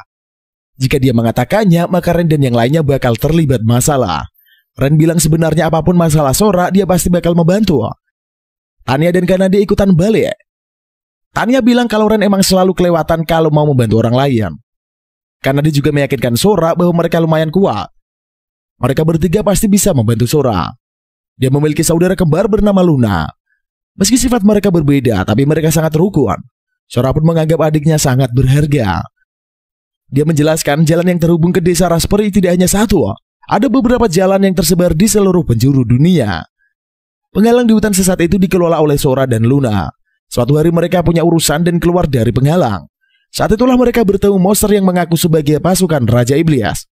Jika dia mengatakannya, maka Ren dan yang lainnya bakal terlibat masalah. Ren bilang sebenarnya apapun masalah Sora, dia pasti bakal membantu. Tanya dan Kanade ikutan balik. Tanya bilang kalau Ren emang selalu kelewatan kalau mau membantu orang lain. Kanade juga meyakinkan Sora bahwa mereka lumayan kuat. Mereka bertiga pasti bisa membantu Sora. Dia memiliki saudara kembar bernama Luna. Meski sifat mereka berbeda, tapi mereka sangat rukun. Sora pun menganggap adiknya sangat berharga. Dia menjelaskan jalan yang terhubung ke desa ras peri tidak hanya satu. Ada beberapa jalan yang tersebar di seluruh penjuru dunia. Penghalang di hutan sesat itu dikelola oleh Sora dan Luna. Suatu hari mereka punya urusan dan keluar dari penghalang. Saat itulah mereka bertemu monster yang mengaku sebagai pasukan Raja Iblis.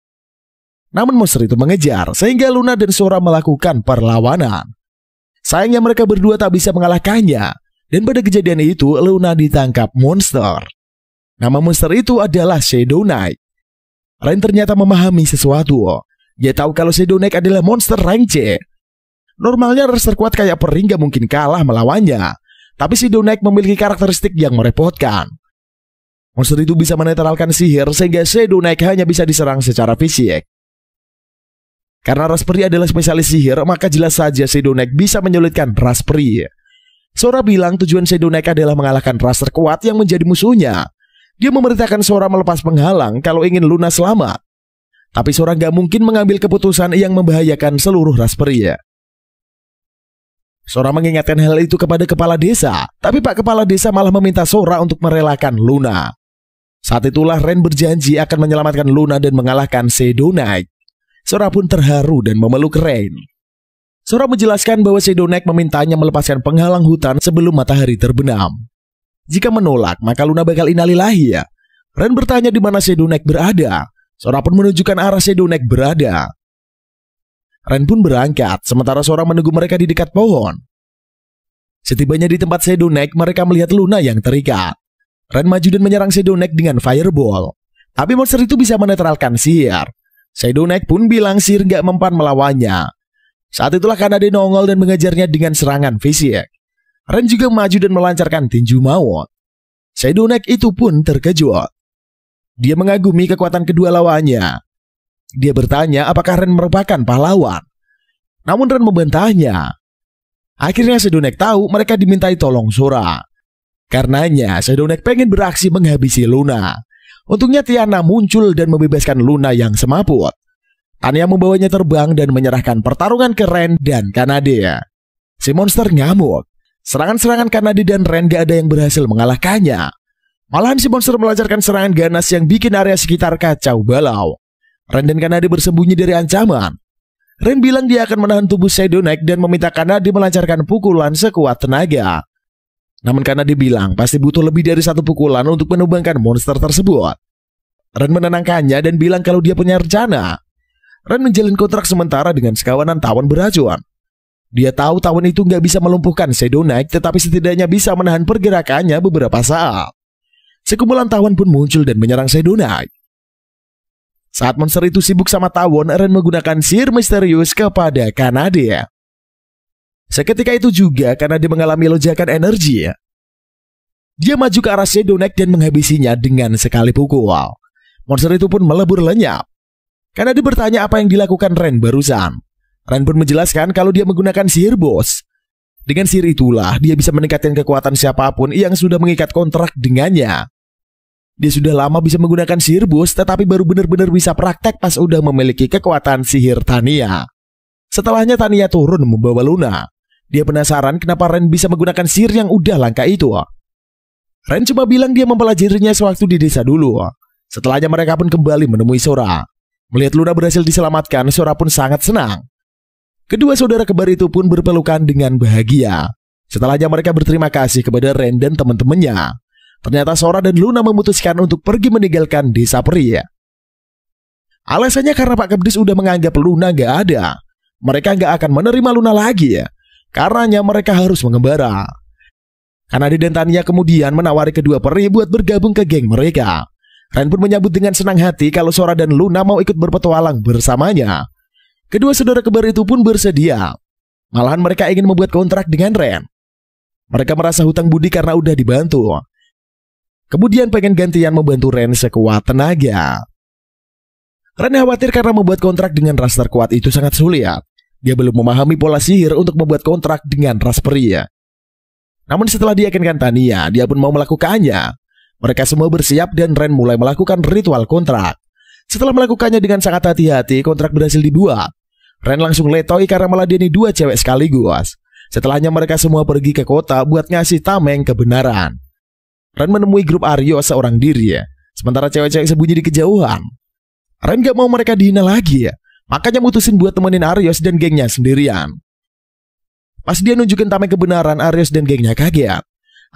Namun monster itu mengejar, sehingga Luna dan Sora melakukan perlawanan. Sayangnya mereka berdua tak bisa mengalahkannya. Dan pada kejadian itu, Luna ditangkap monster. Nama monster itu adalah Shadow Knight. Ren ternyata memahami sesuatu. Dia tahu kalau Shadow Knight adalah monster rank C. Normalnya ras terkuat kayak peri gak mungkin kalah melawannya. Tapi Shadow Knight memiliki karakteristik yang merepotkan. Monster itu bisa menetralkan sihir sehingga Shadow Knight hanya bisa diserang secara fisik. Karena ras peri adalah spesialis sihir, maka jelas saja Shadow Knight bisa menyulitkan ras peri. Sora bilang tujuan Shadow Knight adalah mengalahkan ras terkuat yang menjadi musuhnya. Dia memerintahkan Sora melepas penghalang kalau ingin Luna selamat. Tapi Sora gak mungkin mengambil keputusan yang membahayakan seluruh ras peri. Sora mengingatkan hal itu kepada kepala desa, tapi Pak Kepala Desa malah meminta Sora untuk merelakan Luna. Saat itulah Ren berjanji akan menyelamatkan Luna dan mengalahkan Shadow Knight. Sora pun terharu dan memeluk Ren. Sora menjelaskan bahwa Shadow Knight memintanya melepaskan penghalang hutan sebelum matahari terbenam. Jika menolak, maka Luna bakal innalillahi. Ren bertanya di mana Shadow Knight berada. Sora pun menunjukkan arah Shadow Knight berada. Ren pun berangkat, sementara Sora menunggu mereka di dekat pohon. Setibanya di tempat Shadow Knight, mereka melihat Luna yang terikat. Ren maju dan menyerang Shadow Knight dengan Fireball. Tapi monster itu bisa menetralkan sihir. Shadow Knight pun bilang sihir gak mempan melawannya. Saat itulah Kanade nongol dan mengejarnya dengan serangan fisik. Ren juga maju dan melancarkan tinju maut. Shadow Knight itu pun terkejut. Dia mengagumi kekuatan kedua lawannya. Dia bertanya apakah Ren merupakan pahlawan. Namun Ren membantahnya. Akhirnya Shadow Knight tahu mereka dimintai tolong Sora. Karenanya Shadow Knight pengen beraksi menghabisi Luna. Untungnya Tiana muncul dan membebaskan Luna yang semaput. Tanya membawanya terbang dan menyerahkan pertarungan ke Ren dan Kanade. Si monster ngamuk. Serangan-serangan Kanade dan Ren gak ada yang berhasil mengalahkannya. Malahan si monster melancarkan serangan ganas yang bikin area sekitar kacau balau. Ren dan Kanade bersembunyi dari ancaman. Ren bilang dia akan menahan tubuh Shadow Knight dan meminta Kanade melancarkan pukulan sekuat tenaga. Namun Kanade bilang pasti butuh lebih dari satu pukulan untuk menumbangkan monster tersebut. Ren menenangkannya dan bilang kalau dia punya rencana. Ren menjalin kontrak sementara dengan sekawanan tawon beracun. Dia tahu tawon itu nggak bisa melumpuhkan Shadow Knight, tetapi setidaknya bisa menahan pergerakannya beberapa saat. Sekumpulan tawon pun muncul dan menyerang Shadow Knight. Saat monster itu sibuk sama tawon, Ren menggunakan sihir misterius kepada Kanade. Seketika itu juga Kanade mengalami lonjakan energi. Dia maju ke arah Shadow Knight dan menghabisinya dengan sekali pukul. Monster itu pun melebur lenyap. Kanade bertanya apa yang dilakukan Ren barusan. Ren pun menjelaskan kalau dia menggunakan sihir bos. Dengan sihir itulah dia bisa meningkatkan kekuatan siapapun yang sudah mengikat kontrak dengannya. Dia sudah lama bisa menggunakan sihir bus, tetapi baru benar-benar bisa praktek pas udah memiliki kekuatan sihir Tania. Setelahnya Tania turun membawa Luna. Dia penasaran kenapa Ren bisa menggunakan sihir yang udah langka itu. Ren cuma bilang dia mempelajarinya sewaktu di desa dulu. Setelahnya mereka pun kembali menemui Sora. Melihat Luna berhasil diselamatkan, Sora pun sangat senang. Kedua saudara kembar itu pun berpelukan dengan bahagia. Setelahnya mereka berterima kasih kepada Ren dan teman-temannya. Ternyata Sora dan Luna memutuskan untuk pergi meninggalkan desa peri. Alasannya karena Pak Kepdis udah menganggap Luna gak ada. Mereka gak akan menerima Luna lagi. Karenanya mereka harus mengembara. Kanadi dan Tania kemudian menawari kedua peri buat bergabung ke geng mereka. Ren pun menyambut dengan senang hati kalau Sora dan Luna mau ikut berpetualang bersamanya. Kedua saudara kembar itu pun bersedia. Malahan mereka ingin membuat kontrak dengan Ren. Mereka merasa hutang budi karena udah dibantu. Kemudian pengen gantian membantu Ren sekuat tenaga. Ren khawatir karena membuat kontrak dengan ras terkuat itu sangat sulit. Dia belum memahami pola sihir untuk membuat kontrak dengan ras peri. Namun setelah diyakinkan Tania, dia pun mau melakukannya. Mereka semua bersiap dan Ren mulai melakukan ritual kontrak. Setelah melakukannya dengan sangat hati-hati, kontrak berhasil dibuat. Ren langsung letoi karena meladeni dua cewek sekaligus. Setelahnya mereka semua pergi ke kota buat ngasih tameng kebenaran. Ren menemui grup Aryo seorang diri, sementara cewek-cewek sembunyi di kejauhan. Ren gak mau mereka dihina lagi, makanya mutusin buat temenin Aryos dan gengnya sendirian. Pas dia nunjukin tameng kebenaran, Aryos dan gengnya kaget.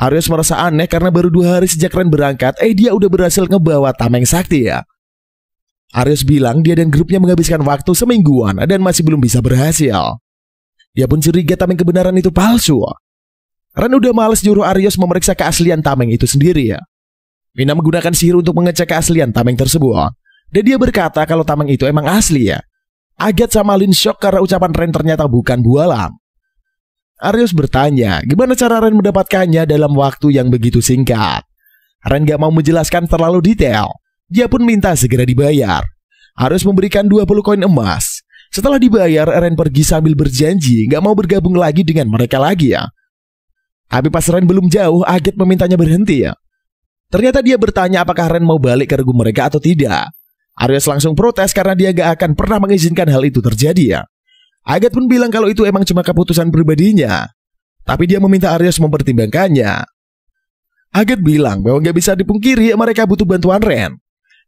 Aryos merasa aneh karena baru 2 hari sejak Ren berangkat, dia udah berhasil ngebawa tameng sakti ya. Aryos bilang dia dan grupnya menghabiskan waktu semingguan dan masih belum bisa berhasil. Dia pun curiga tameng kebenaran itu palsu. Ren udah males nyuruh Aryos memeriksa keaslian tameng itu sendiri ya. Mina menggunakan sihir untuk mengecek keaslian tameng tersebut. Dan dia berkata kalau tameng itu emang asli ya. Agat sama Lin shock karena ucapan Ren ternyata bukan bualan. Aryos bertanya gimana cara Ren mendapatkannya dalam waktu yang begitu singkat. Ren gak mau menjelaskan terlalu detail. Dia pun minta segera dibayar. Aryos memberikan 20 koin emas. Setelah dibayar, Ren pergi sambil berjanji gak mau bergabung lagi dengan mereka lagi ya. Tapi pas Ren belum jauh, Agat memintanya berhenti ya. Ternyata dia bertanya apakah Ren mau balik ke regu mereka atau tidak. Aryos langsung protes karena dia gak akan pernah mengizinkan hal itu terjadi ya. Agat pun bilang kalau itu emang cuma keputusan pribadinya. Tapi dia meminta Aryos mempertimbangkannya. Agat bilang bahwa gak bisa dipungkiri mereka butuh bantuan Ren.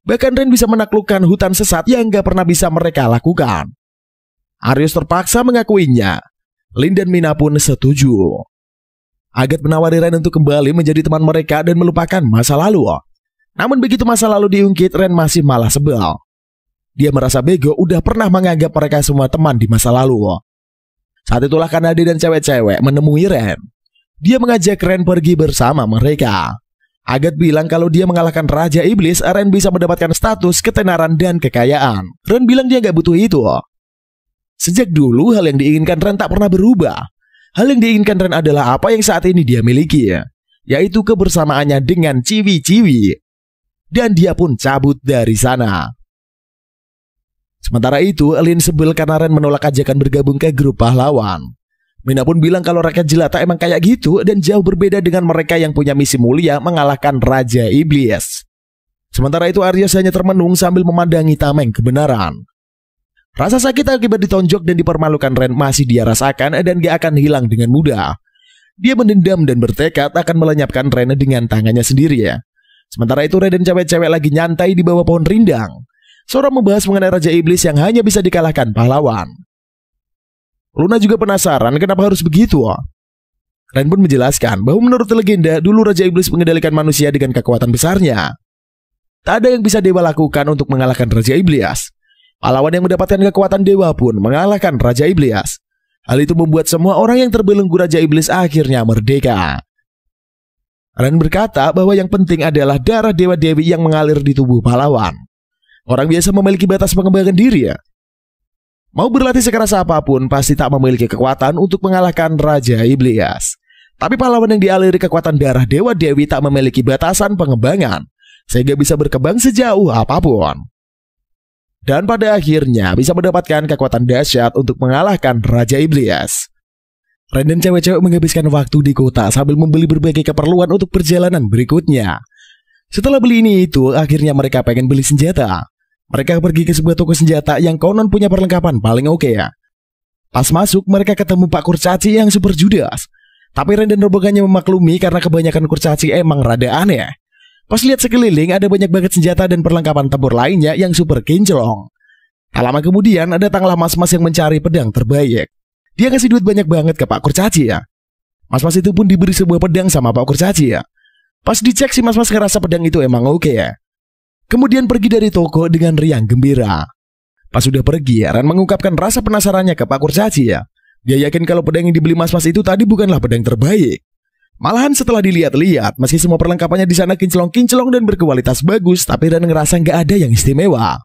Bahkan Ren bisa menaklukkan hutan sesat yang gak pernah bisa mereka lakukan. Aryos terpaksa mengakuinya. Lin dan Mina pun setuju. Agat menawari Ren untuk kembali menjadi teman mereka dan melupakan masa lalu. Namun begitu masa lalu diungkit, Ren masih malah sebel. Dia merasa bego udah pernah menganggap mereka semua teman di masa lalu. Saat itulah Kanade dan cewek-cewek menemui Ren. Dia mengajak Ren pergi bersama mereka. Agat bilang kalau dia mengalahkan Raja Iblis, Ren bisa mendapatkan status, ketenaran, dan kekayaan. Ren bilang dia gak butuh itu. Sejak dulu hal yang diinginkan Ren tak pernah berubah. Hal yang diinginkan Ren adalah apa yang saat ini dia miliki, yaitu kebersamaannya dengan Ciwi-Ciwi. Dan dia pun cabut dari sana. Sementara itu, Lin sebel karena Ren menolak ajakan bergabung ke grup pahlawan. Mina pun bilang kalau rakyat jelata emang kayak gitu dan jauh berbeda dengan mereka yang punya misi mulia mengalahkan Raja Iblis. Sementara itu Aryos hanya termenung sambil memandangi tameng kebenaran. Rasa sakit akibat ditonjok dan dipermalukan Ren masih dia rasakan dan gak akan hilang dengan mudah. Dia mendendam dan bertekad akan melenyapkan Ren dengan tangannya sendiri ya. Sementara itu Ren dan cewek-cewek lagi nyantai di bawah pohon rindang. Sora membahas mengenai Raja Iblis yang hanya bisa dikalahkan pahlawan. Luna juga penasaran kenapa harus begitu. Ren pun menjelaskan bahwa menurut legenda dulu Raja Iblis mengendalikan manusia dengan kekuatan besarnya. Tak ada yang bisa dewa lakukan untuk mengalahkan Raja Iblis. Pahlawan yang mendapatkan kekuatan dewa pun mengalahkan Raja Iblis. Hal itu membuat semua orang yang terbelenggu Raja Iblis akhirnya merdeka. Ren berkata bahwa yang penting adalah darah dewa-dewi yang mengalir di tubuh pahlawan. Orang biasa memiliki batas pengembangan diri ya. Mau berlatih sekeras apapun pasti tak memiliki kekuatan untuk mengalahkan Raja Iblis. Tapi pahlawan yang dialiri kekuatan darah dewa-dewi tak memiliki batasan pengembangan, sehingga bisa berkembang sejauh apapun. Dan pada akhirnya bisa mendapatkan kekuatan dahsyat untuk mengalahkan Raja Iblis. Ren dan cewek-cewek menghabiskan waktu di kota sambil membeli berbagai keperluan untuk perjalanan berikutnya. Setelah beli ini itu, akhirnya mereka pengen beli senjata. Mereka pergi ke sebuah toko senjata yang konon punya perlengkapan paling oke ya. Pas masuk, mereka ketemu Pak Kurcaci yang super judes. Tapi Ren dan rombongannya memaklumi karena kebanyakan kurcaci emang rada aneh. Pas lihat sekeliling ada banyak banget senjata dan perlengkapan tempur lainnya yang super kinclong. Tak lama kemudian datanglah mas-mas yang mencari pedang terbaik. Dia ngasih duit banyak banget ke Pak Kurcaci ya. Mas-mas itu pun diberi sebuah pedang sama Pak Kurcaci ya. Pas dicek si mas-mas ngerasa pedang itu emang oke ya. Kemudian pergi dari toko dengan riang gembira. Pas sudah pergi, Ren mengungkapkan rasa penasarannya ke Pak Kurcaci ya. Dia yakin kalau pedang yang dibeli mas-mas itu tadi bukanlah pedang terbaik. Malahan setelah dilihat-lihat, meski semua perlengkapannya di sana kinclong-kinclong dan berkualitas bagus, tapi Ren ngerasa nggak ada yang istimewa.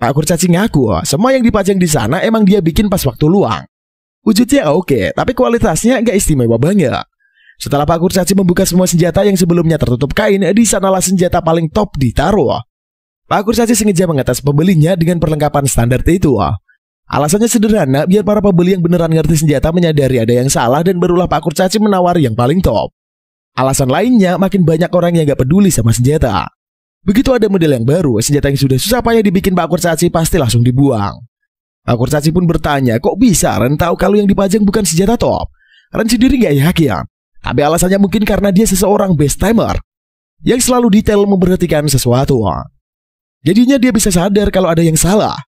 Pak Kurcaci ngaku, semua yang dipajang di sana emang dia bikin pas waktu luang. Wujudnya oke, tapi kualitasnya nggak istimewa banget. Setelah Pak Kurcaci membuka semua senjata yang sebelumnya tertutup kain, di sanalah senjata paling top ditaruh. Pak Kurcaci sengaja mengatas pembelinya dengan perlengkapan standar itu. Alasannya sederhana, biar para pembeli yang beneran ngerti senjata menyadari ada yang salah dan barulah Pak Kurcaci menawari yang paling top. Alasan lainnya, makin banyak orang yang gak peduli sama senjata. Begitu ada model yang baru, senjata yang sudah susah payah dibikin Pak Kurcaci pasti langsung dibuang. Pak Kurcaci pun bertanya, kok bisa Ren tahu kalau yang dipajang bukan senjata top? Ren sendiri gak yakin, tapi alasannya mungkin karena dia seseorang best timer yang selalu detail memperhatikan sesuatu. Jadinya dia bisa sadar kalau ada yang salah.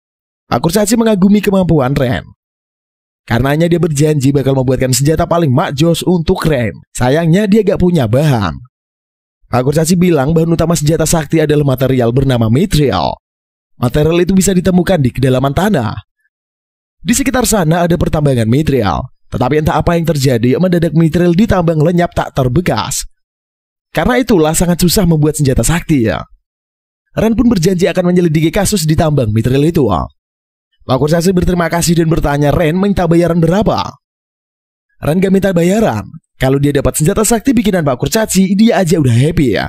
Pak Kurcaci mengagumi kemampuan Ren. Karenanya dia berjanji bakal membuatkan senjata paling makjos untuk Ren. Sayangnya dia gak punya bahan. Pak Kurcaci bilang bahan utama senjata sakti adalah material bernama mithril. Material itu bisa ditemukan di kedalaman tanah. Di sekitar sana ada pertambangan mithril. Tetapi entah apa yang terjadi, mendadak mithril ditambang lenyap tak terbekas. Karena itulah sangat susah membuat senjata sakti ya. Ren pun berjanji akan menyelidiki kasus ditambang mithril itu. Pak Kurcaci berterima kasih dan bertanya Ren minta bayaran berapa. Ren gak minta bayaran. Kalau dia dapat senjata sakti bikinan Pak Kurcaci, dia aja udah happy ya.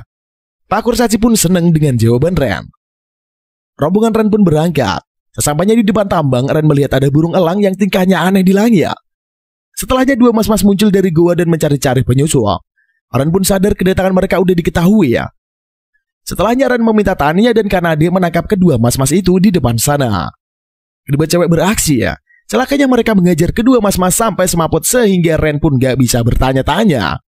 Pak Kurcaci pun seneng dengan jawaban Ren. Rombongan Ren pun berangkat. Sesampainya di depan tambang, Ren melihat ada burung elang yang tingkahnya aneh di langit. Setelahnya dua mas-mas muncul dari gua dan mencari-cari penyusul. Ren pun sadar kedatangan mereka udah diketahui ya. Setelahnya Ren meminta Tania dan Kanade menangkap kedua mas-mas itu di depan sana. Kedua cewek beraksi ya. Celakanya mereka mengajar kedua mas-mas sampai semaput sehingga Ren pun gak bisa bertanya-tanya.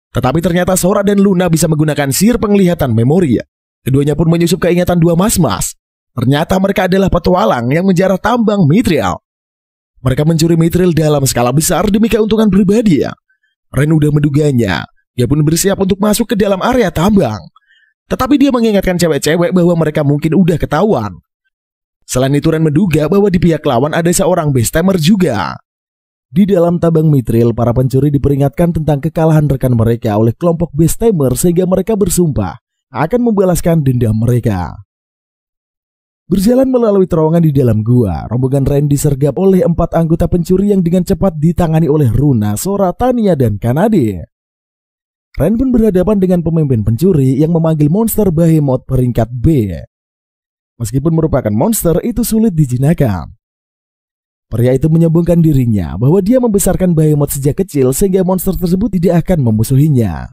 Tetapi ternyata Sora dan Luna bisa menggunakan sihir penglihatan memori ya. Keduanya pun menyusup keingatan dua mas-mas. Ternyata mereka adalah petualang yang menjarah tambang mithril. Mereka mencuri mithril dalam skala besar demi keuntungan pribadi ya. Ren udah menduganya. Dia pun bersiap untuk masuk ke dalam area tambang. Tetapi dia mengingatkan cewek-cewek bahwa mereka mungkin udah ketahuan. Selain itu Ren menduga bahwa di pihak lawan ada seorang best timer juga. Di dalam tambang mithril, para pencuri diperingatkan tentang kekalahan rekan mereka oleh kelompok best timer sehingga mereka bersumpah akan membalaskan dendam mereka. Berjalan melalui terowongan di dalam gua, rombongan Ren disergap oleh 4 anggota pencuri yang dengan cepat ditangani oleh Luna, Sora, Tania, dan Kanade. Ren pun berhadapan dengan pemimpin pencuri yang memanggil monster Behemoth peringkat B. Meskipun merupakan monster, itu sulit dijinakan. Pria itu menyombongkan dirinya bahwa dia membesarkan Behemoth sejak kecil sehingga monster tersebut tidak akan memusuhinya.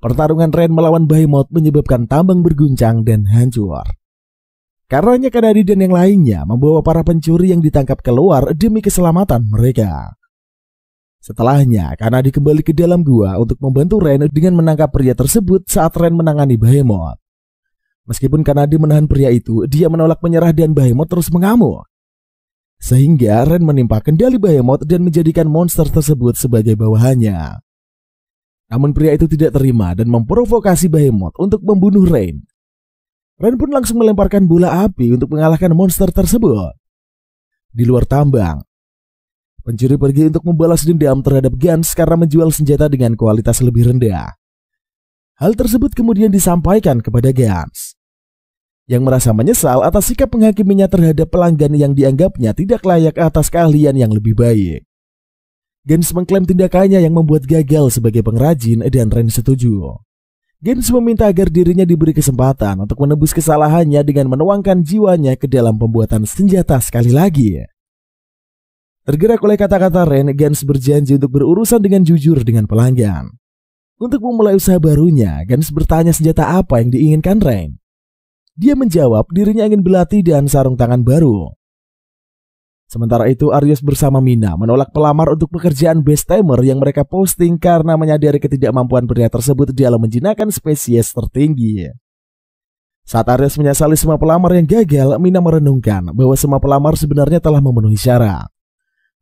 Pertarungan Ren melawan Behemoth menyebabkan tambang berguncang dan hancur. Karenanya Kanade dan yang lainnya membawa para pencuri yang ditangkap keluar demi keselamatan mereka. Setelahnya, Kanade kembali ke dalam gua untuk membantu Ren dengan menangkap pria tersebut saat Ren menangani Behemoth. Meskipun Kanade menahan pria itu, dia menolak menyerah dan Behemoth terus mengamuk. Sehingga Ren menimpa kendali Behemoth dan menjadikan monster tersebut sebagai bawahannya. Namun pria itu tidak terima dan memprovokasi Behemoth untuk membunuh Ren. Ren pun langsung melemparkan bola api untuk mengalahkan monster tersebut. Di luar tambang, pencuri pergi untuk membalas dendam terhadap Gans karena menjual senjata dengan kualitas lebih rendah. Hal tersebut kemudian disampaikan kepada Gans, yang merasa menyesal atas sikap menghakiminya terhadap pelanggan yang dianggapnya tidak layak atas keahlian yang lebih baik. Gans mengklaim tindakannya yang membuat gagal sebagai pengrajin dan Ren setuju. Gans meminta agar dirinya diberi kesempatan untuk menebus kesalahannya dengan menuangkan jiwanya ke dalam pembuatan senjata sekali lagi. Tergerak oleh kata-kata Ren, Gans berjanji untuk berurusan dengan jujur dengan pelanggan. Untuk memulai usaha barunya, Gans bertanya senjata apa yang diinginkan Rain. Dia menjawab dirinya ingin belati dan sarung tangan baru. Sementara itu Aryos bersama Mina menolak pelamar untuk pekerjaan base timer yang mereka posting karena menyadari ketidakmampuan pria tersebut dalam menjinakkan spesies tertinggi. Saat Aryos menyesali semua pelamar yang gagal, Mina merenungkan bahwa semua pelamar sebenarnya telah memenuhi syarat.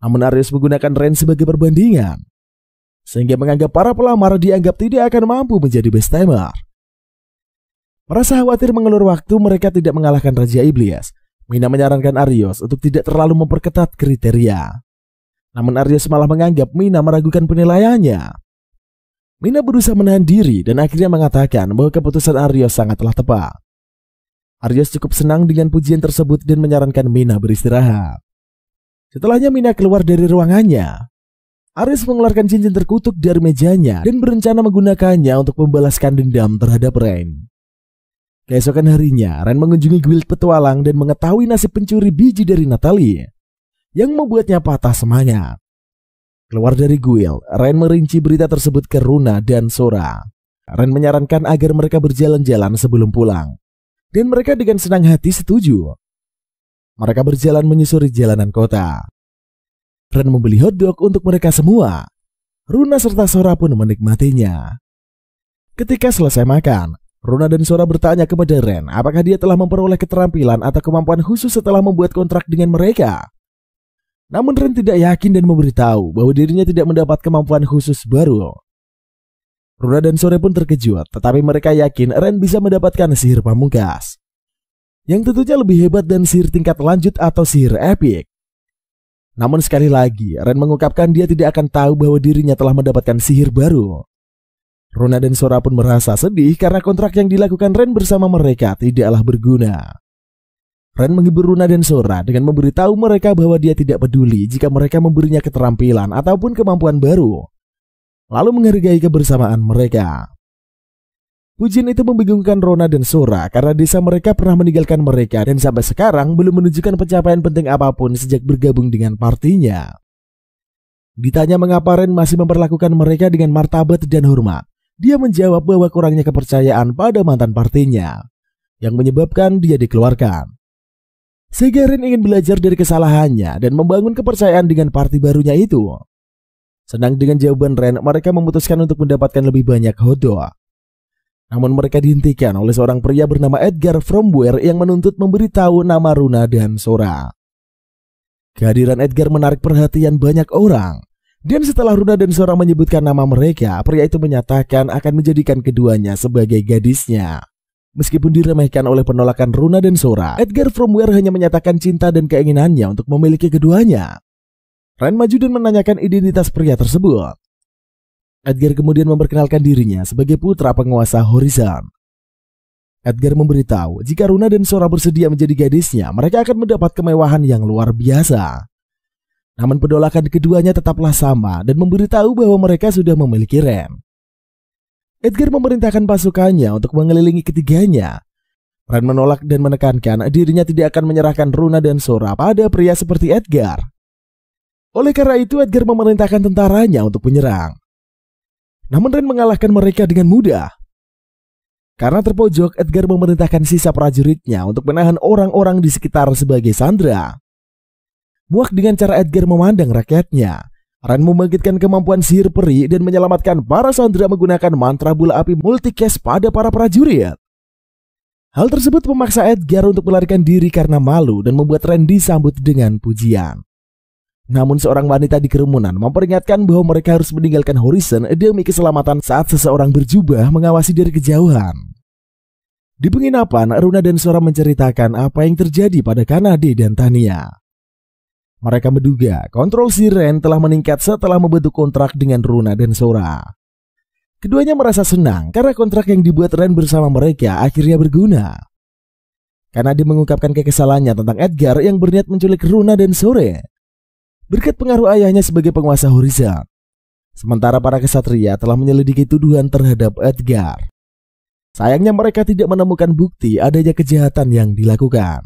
Namun Aryos menggunakan Rain sebagai perbandingan, sehingga menganggap para pelamar dianggap tidak akan mampu menjadi base timer. Merasa khawatir mengulur waktu mereka tidak mengalahkan Raja Iblis, Mina menyarankan Aryos untuk tidak terlalu memperketat kriteria. Namun Aryos malah menganggap Mina meragukan penilaiannya. Mina berusaha menahan diri dan akhirnya mengatakan bahwa keputusan Aryos sangatlah tepat. Aryos cukup senang dengan pujian tersebut dan menyarankan Mina beristirahat. Setelahnya Mina keluar dari ruangannya. Aryos mengeluarkan cincin terkutuk dari mejanya dan berencana menggunakannya untuk membalaskan dendam terhadap Rain. Keesokan harinya, Rain mengunjungi guild petualang dan mengetahui nasib pencuri biji dari Natalie, yang membuatnya patah semangat. Keluar dari guild, Rain merinci berita tersebut ke Runa dan Sora. Rain menyarankan agar mereka berjalan-jalan sebelum pulang, dan mereka dengan senang hati setuju. Mereka berjalan menyusuri jalanan kota. Rain membeli hotdog untuk mereka semua. Runa serta Sora pun menikmatinya. Ketika selesai makan, Runa dan Sora bertanya kepada Rain apakah dia telah memperoleh keterampilan atau kemampuan khusus setelah membuat kontrak dengan mereka. Namun Rain tidak yakin dan memberitahu bahwa dirinya tidak mendapat kemampuan khusus baru. Runa dan Sora pun terkejut, tetapi mereka yakin Rain bisa mendapatkan sihir pamungkas, yang tentunya lebih hebat dan sihir tingkat lanjut atau sihir epik. Namun sekali lagi, Rain mengungkapkan dia tidak akan tahu bahwa dirinya telah mendapatkan sihir baru. Runa dan Sora pun merasa sedih karena kontrak yang dilakukan Rain bersama mereka tidaklah berguna. Rain menghibur Runa dan Sora dengan memberitahu mereka bahwa dia tidak peduli jika mereka memberinya keterampilan ataupun kemampuan baru, lalu menghargai kebersamaan mereka. Pujian itu membingungkan Runa dan Sora karena desa mereka pernah meninggalkan mereka dan sampai sekarang belum menunjukkan pencapaian penting apapun sejak bergabung dengan partinya. Ditanya mengapa Rain masih memperlakukan mereka dengan martabat dan hormat, dia menjawab bahwa kurangnya kepercayaan pada mantan partinya yang menyebabkan dia dikeluarkan. Sehingga Rain ingin belajar dari kesalahannya dan membangun kepercayaan dengan parti barunya itu. Senang dengan jawaban Rain, mereka memutuskan untuk mendapatkan lebih banyak hotdog. Namun mereka dihentikan oleh seorang pria bernama Edgar Fromware yang menuntut memberitahu nama Runa dan Sora. Kehadiran Edgar menarik perhatian banyak orang. Dan setelah Runa dan Sora menyebutkan nama mereka, pria itu menyatakan akan menjadikan keduanya sebagai gadisnya. Meskipun diremehkan oleh penolakan Runa dan Sora, Edgar Fromware hanya menyatakan cinta dan keinginannya untuk memiliki keduanya. Rain maju dan menanyakan identitas pria tersebut. Edgar kemudian memperkenalkan dirinya sebagai putra penguasa Horizon. Edgar memberitahu jika Runa dan Sora bersedia menjadi gadisnya, mereka akan mendapat kemewahan yang luar biasa. Namun penolakan keduanya tetaplah sama dan memberitahu bahwa mereka sudah memiliki Rain. Edgar memerintahkan pasukannya untuk mengelilingi ketiganya. Rain menolak dan menekankan dirinya tidak akan menyerahkan Runa dan Sora pada pria seperti Edgar. Oleh karena itu Edgar memerintahkan tentaranya untuk menyerang. Namun Rain mengalahkan mereka dengan mudah. Karena terpojok, Edgar memerintahkan sisa prajuritnya untuk menahan orang-orang di sekitar sebagai sandera. Muak dengan cara Edgar memandang rakyatnya, Rain membangkitkan kemampuan sihir peri dan menyelamatkan para sandera menggunakan mantra bola api multicast pada para prajurit. Hal tersebut memaksa Edgar untuk melarikan diri karena malu dan membuat Rain disambut dengan pujian. Namun seorang wanita di kerumunan memperingatkan bahwa mereka harus meninggalkan Horizon demi keselamatan saat seseorang berjubah mengawasi dari kejauhan. Di penginapan, Runa dan Sora menceritakan apa yang terjadi pada Kanade dan Tania. Mereka menduga kontrol si Rain telah meningkat setelah membentuk kontrak dengan Runa dan Sora. Keduanya merasa senang karena kontrak yang dibuat Rain bersama mereka akhirnya berguna. Kanade mengungkapkan kekesalannya tentang Edgar yang berniat menculik Runa dan Sora berkat pengaruh ayahnya sebagai penguasa Horizon. Sementara para kesatria telah menyelidiki tuduhan terhadap Edgar. Sayangnya mereka tidak menemukan bukti adanya kejahatan yang dilakukan.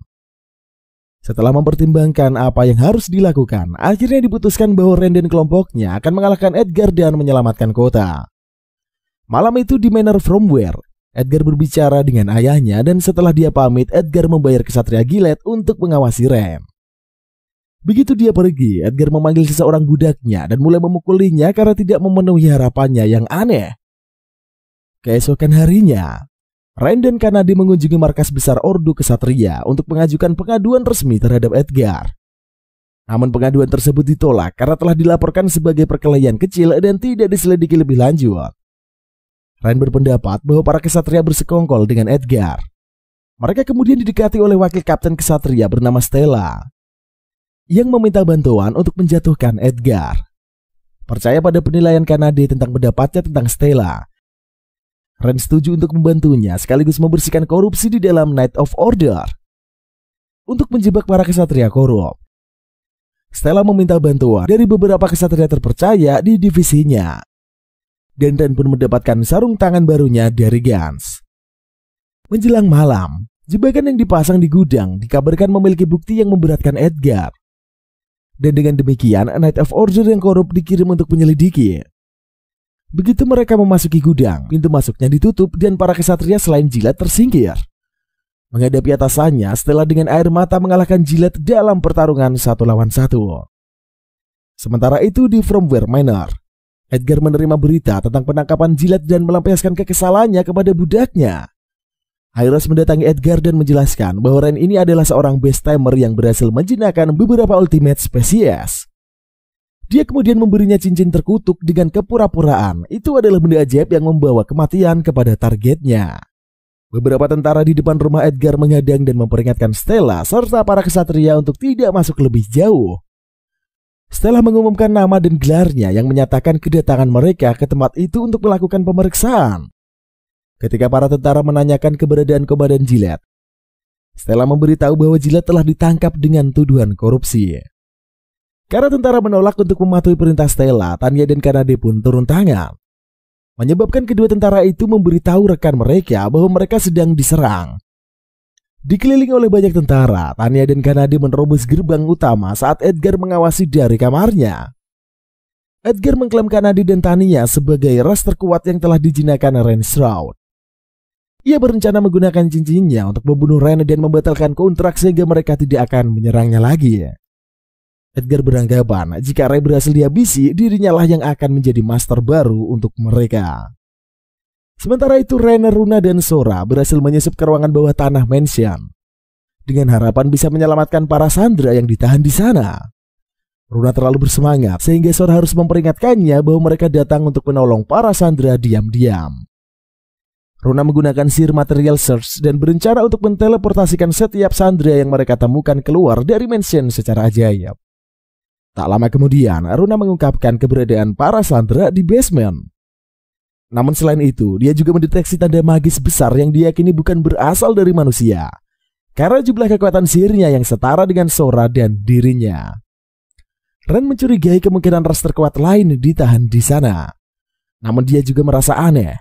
Setelah mempertimbangkan apa yang harus dilakukan, akhirnya diputuskan bahwa Rain dan kelompoknya akan mengalahkan Edgar dan menyelamatkan kota. Malam itu di Manor Fromware, Edgar berbicara dengan ayahnya dan setelah dia pamit, Edgar membayar kesatria Gilead untuk mengawasi Ren. Begitu dia pergi, Edgar memanggil seseorang budaknya dan mulai memukulinya karena tidak memenuhi harapannya yang aneh. Keesokan harinya, Ren dan Kanade mengunjungi markas besar Ordo Kesatria untuk mengajukan pengaduan resmi terhadap Edgar. Namun pengaduan tersebut ditolak karena telah dilaporkan sebagai perkelahian kecil dan tidak diselidiki lebih lanjut. Ren berpendapat bahwa para kesatria bersekongkol dengan Edgar. Mereka kemudian didekati oleh wakil kapten kesatria bernama Stella yang meminta bantuan untuk menjatuhkan Edgar. Percaya pada penilaian Kanade tentang pendapatnya tentang Stella, Ren setuju untuk membantunya sekaligus membersihkan korupsi di dalam Knight of Order untuk menjebak para kesatria korup. Stella meminta bantuan dari beberapa kesatria terpercaya di divisinya. Dan Ren pun mendapatkan sarung tangan barunya dari Gans. Menjelang malam, jebakan yang dipasang di gudang dikabarkan memiliki bukti yang memberatkan Edgar. Dan dengan demikian, Knight of Order yang korup dikirim untuk menyelidiki. Begitu mereka memasuki gudang, pintu masuknya ditutup dan para kesatria selain Jilat tersingkir. Menghadapi atasannya, Stella dengan air mata mengalahkan Jilat dalam pertarungan 1 lawan 1. Sementara itu di Fromware Manor, Edgar menerima berita tentang penangkapan Jilat dan melampiaskan kekesalannya kepada budaknya. Hyros mendatangi Edgar dan menjelaskan bahwa Ren ini adalah seorang best-timer yang berhasil menjinakkan beberapa ultimate spesies. Dia kemudian memberinya cincin terkutuk dengan kepura-puraan. Itu adalah benda ajaib yang membawa kematian kepada targetnya. Beberapa tentara di depan rumah Edgar menghadang dan memperingatkan Stella serta para kesatria untuk tidak masuk lebih jauh. Stella mengumumkan nama dan gelarnya yang menyatakan kedatangan mereka ke tempat itu untuk melakukan pemeriksaan. Ketika para tentara menanyakan keberadaan Komandan Jilat, Stella memberitahu bahwa Jilat telah ditangkap dengan tuduhan korupsi. Karena tentara menolak untuk mematuhi perintah Stella, Tanya dan Kanade pun turun tangan. Menyebabkan kedua tentara itu memberitahu rekan mereka bahwa mereka sedang diserang. Dikelilingi oleh banyak tentara, Tanya dan Kanade menerobos gerbang utama saat Edgar mengawasi dari kamarnya. Edgar mengklaim Kanade dan Tanya sebagai ras terkuat yang telah dijinakkan Ren Shroud. Ia berencana menggunakan cincinnya untuk membunuh Ren dan membatalkan kontrak sehingga mereka tidak akan menyerangnya lagi. Edgar beranggapan jika Ray berhasil dihabisi, dirinya lah yang akan menjadi master baru untuk mereka. Sementara itu Rainer, Runa, dan Sora berhasil menyusup ke ruangan bawah tanah mansion dengan harapan bisa menyelamatkan para sandera yang ditahan di sana. Runa terlalu bersemangat sehingga Sora harus memperingatkannya bahwa mereka datang untuk menolong para sandera diam-diam. Runa menggunakan sihir material search dan berencana untuk menteleportasikan setiap sandera yang mereka temukan keluar dari mansion secara ajaib. Tak lama kemudian, Runa mengungkapkan keberadaan para sandera di basement. Namun selain itu, dia juga mendeteksi tanda magis besar yang diyakini bukan berasal dari manusia, karena jumlah kekuatan sihirnya yang setara dengan Sora dan dirinya. Ren mencurigai kemungkinan ras terkuat lain ditahan di sana. Namun dia juga merasa aneh,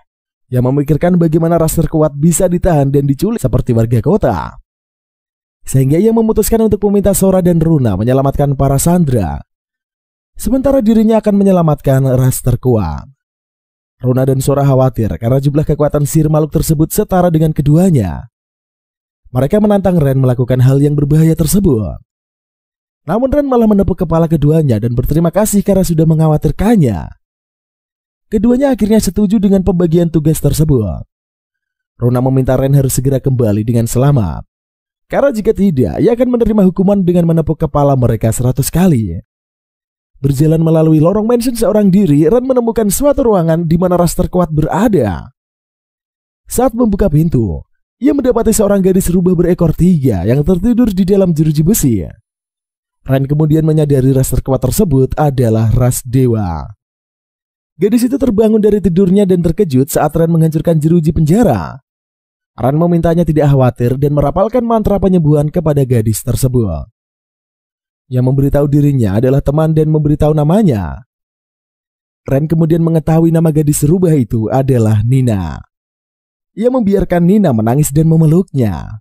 yang memikirkan bagaimana ras terkuat bisa ditahan dan diculik seperti warga kota. Sehingga ia memutuskan untuk meminta Sora dan Runa menyelamatkan para sandera, sementara dirinya akan menyelamatkan ras terkuat. Runa dan Sora khawatir karena jumlah kekuatan sihir makhluk tersebut setara dengan keduanya. Mereka menantang Ren melakukan hal yang berbahaya tersebut. Namun Ren malah menepuk kepala keduanya dan berterima kasih karena sudah mengkhawatirkannya. Keduanya akhirnya setuju dengan pembagian tugas tersebut. Runa meminta Ren harus segera kembali dengan selamat, karena jika tidak, ia akan menerima hukuman dengan menepuk kepala mereka 100 kali. Berjalan melalui lorong mansion seorang diri, Ren menemukan suatu ruangan di mana ras terkuat berada. Saat membuka pintu, ia mendapati seorang gadis rubah berekor 3 yang tertidur di dalam jeruji besi. Ren kemudian menyadari ras terkuat tersebut adalah ras dewa. Gadis itu terbangun dari tidurnya dan terkejut saat Ren menghancurkan jeruji penjara. Ren memintanya tidak khawatir dan merapalkan mantra penyembuhan kepada gadis tersebut. Yang memberitahu dirinya adalah teman dan memberitahu namanya. Ren kemudian mengetahui nama gadis rubah itu adalah Nina. Ia membiarkan Nina menangis dan memeluknya.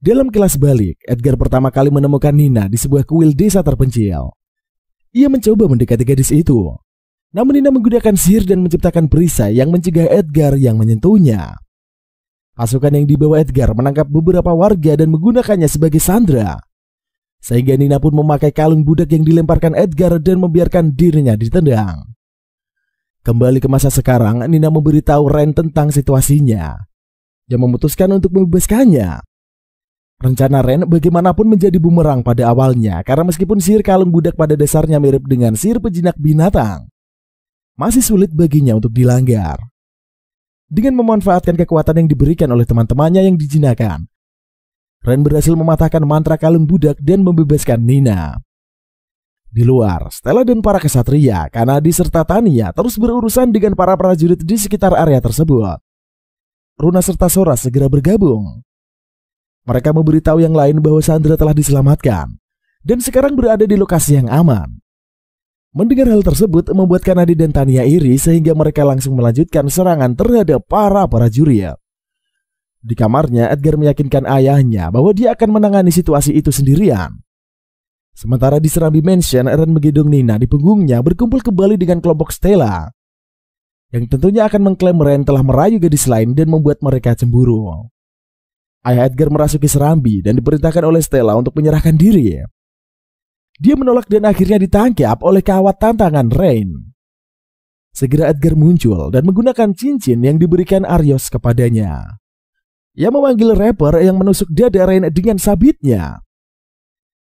Dalam kelas balik, Edgar pertama kali menemukan Nina di sebuah kuil desa terpencil. Ia mencoba mendekati gadis itu. Namun Nina menggunakan sihir dan menciptakan perisai yang mencegah Edgar yang menyentuhnya. Pasukan yang dibawa Edgar menangkap beberapa warga dan menggunakannya sebagai sandera. Sehingga Nina pun memakai kalung budak yang dilemparkan Edgar dan membiarkan dirinya ditendang. Kembali ke masa sekarang, Nina memberitahu Ren tentang situasinya. Dia memutuskan untuk membebaskannya. Rencana Ren bagaimanapun menjadi bumerang pada awalnya, karena meskipun sihir kalung budak pada dasarnya mirip dengan sihir penjinak binatang, masih sulit baginya untuk dilanggar. Dengan memanfaatkan kekuatan yang diberikan oleh teman-temannya yang dijinakan, Ren berhasil mematahkan mantra kalung budak dan membebaskan Nina. Di luar, Stella dan para kesatria, Kanadi serta Tania terus berurusan dengan para prajurit di sekitar area tersebut. Runa serta Sora segera bergabung. Mereka memberitahu yang lain bahwa Sandra telah diselamatkan dan sekarang berada di lokasi yang aman. Mendengar hal tersebut membuat Kanadi dan Tania iri sehingga mereka langsung melanjutkan serangan terhadap para prajurit. Di kamarnya, Edgar meyakinkan ayahnya bahwa dia akan menangani situasi itu sendirian. Sementara di Serambi Mansion, Ren menggendong Nina di punggungnya berkumpul kembali dengan kelompok Stella, yang tentunya akan mengklaim Ren telah merayu gadis lain dan membuat mereka cemburu. Ayah Edgar merasuki Serambi dan diperintahkan oleh Stella untuk menyerahkan diri. Dia menolak dan akhirnya ditangkap oleh kawat tantangan Rain. Segera Edgar muncul dan menggunakan cincin yang diberikan Arios kepadanya. Ia memanggil rapper yang menusuk dada Rain dengan sabitnya.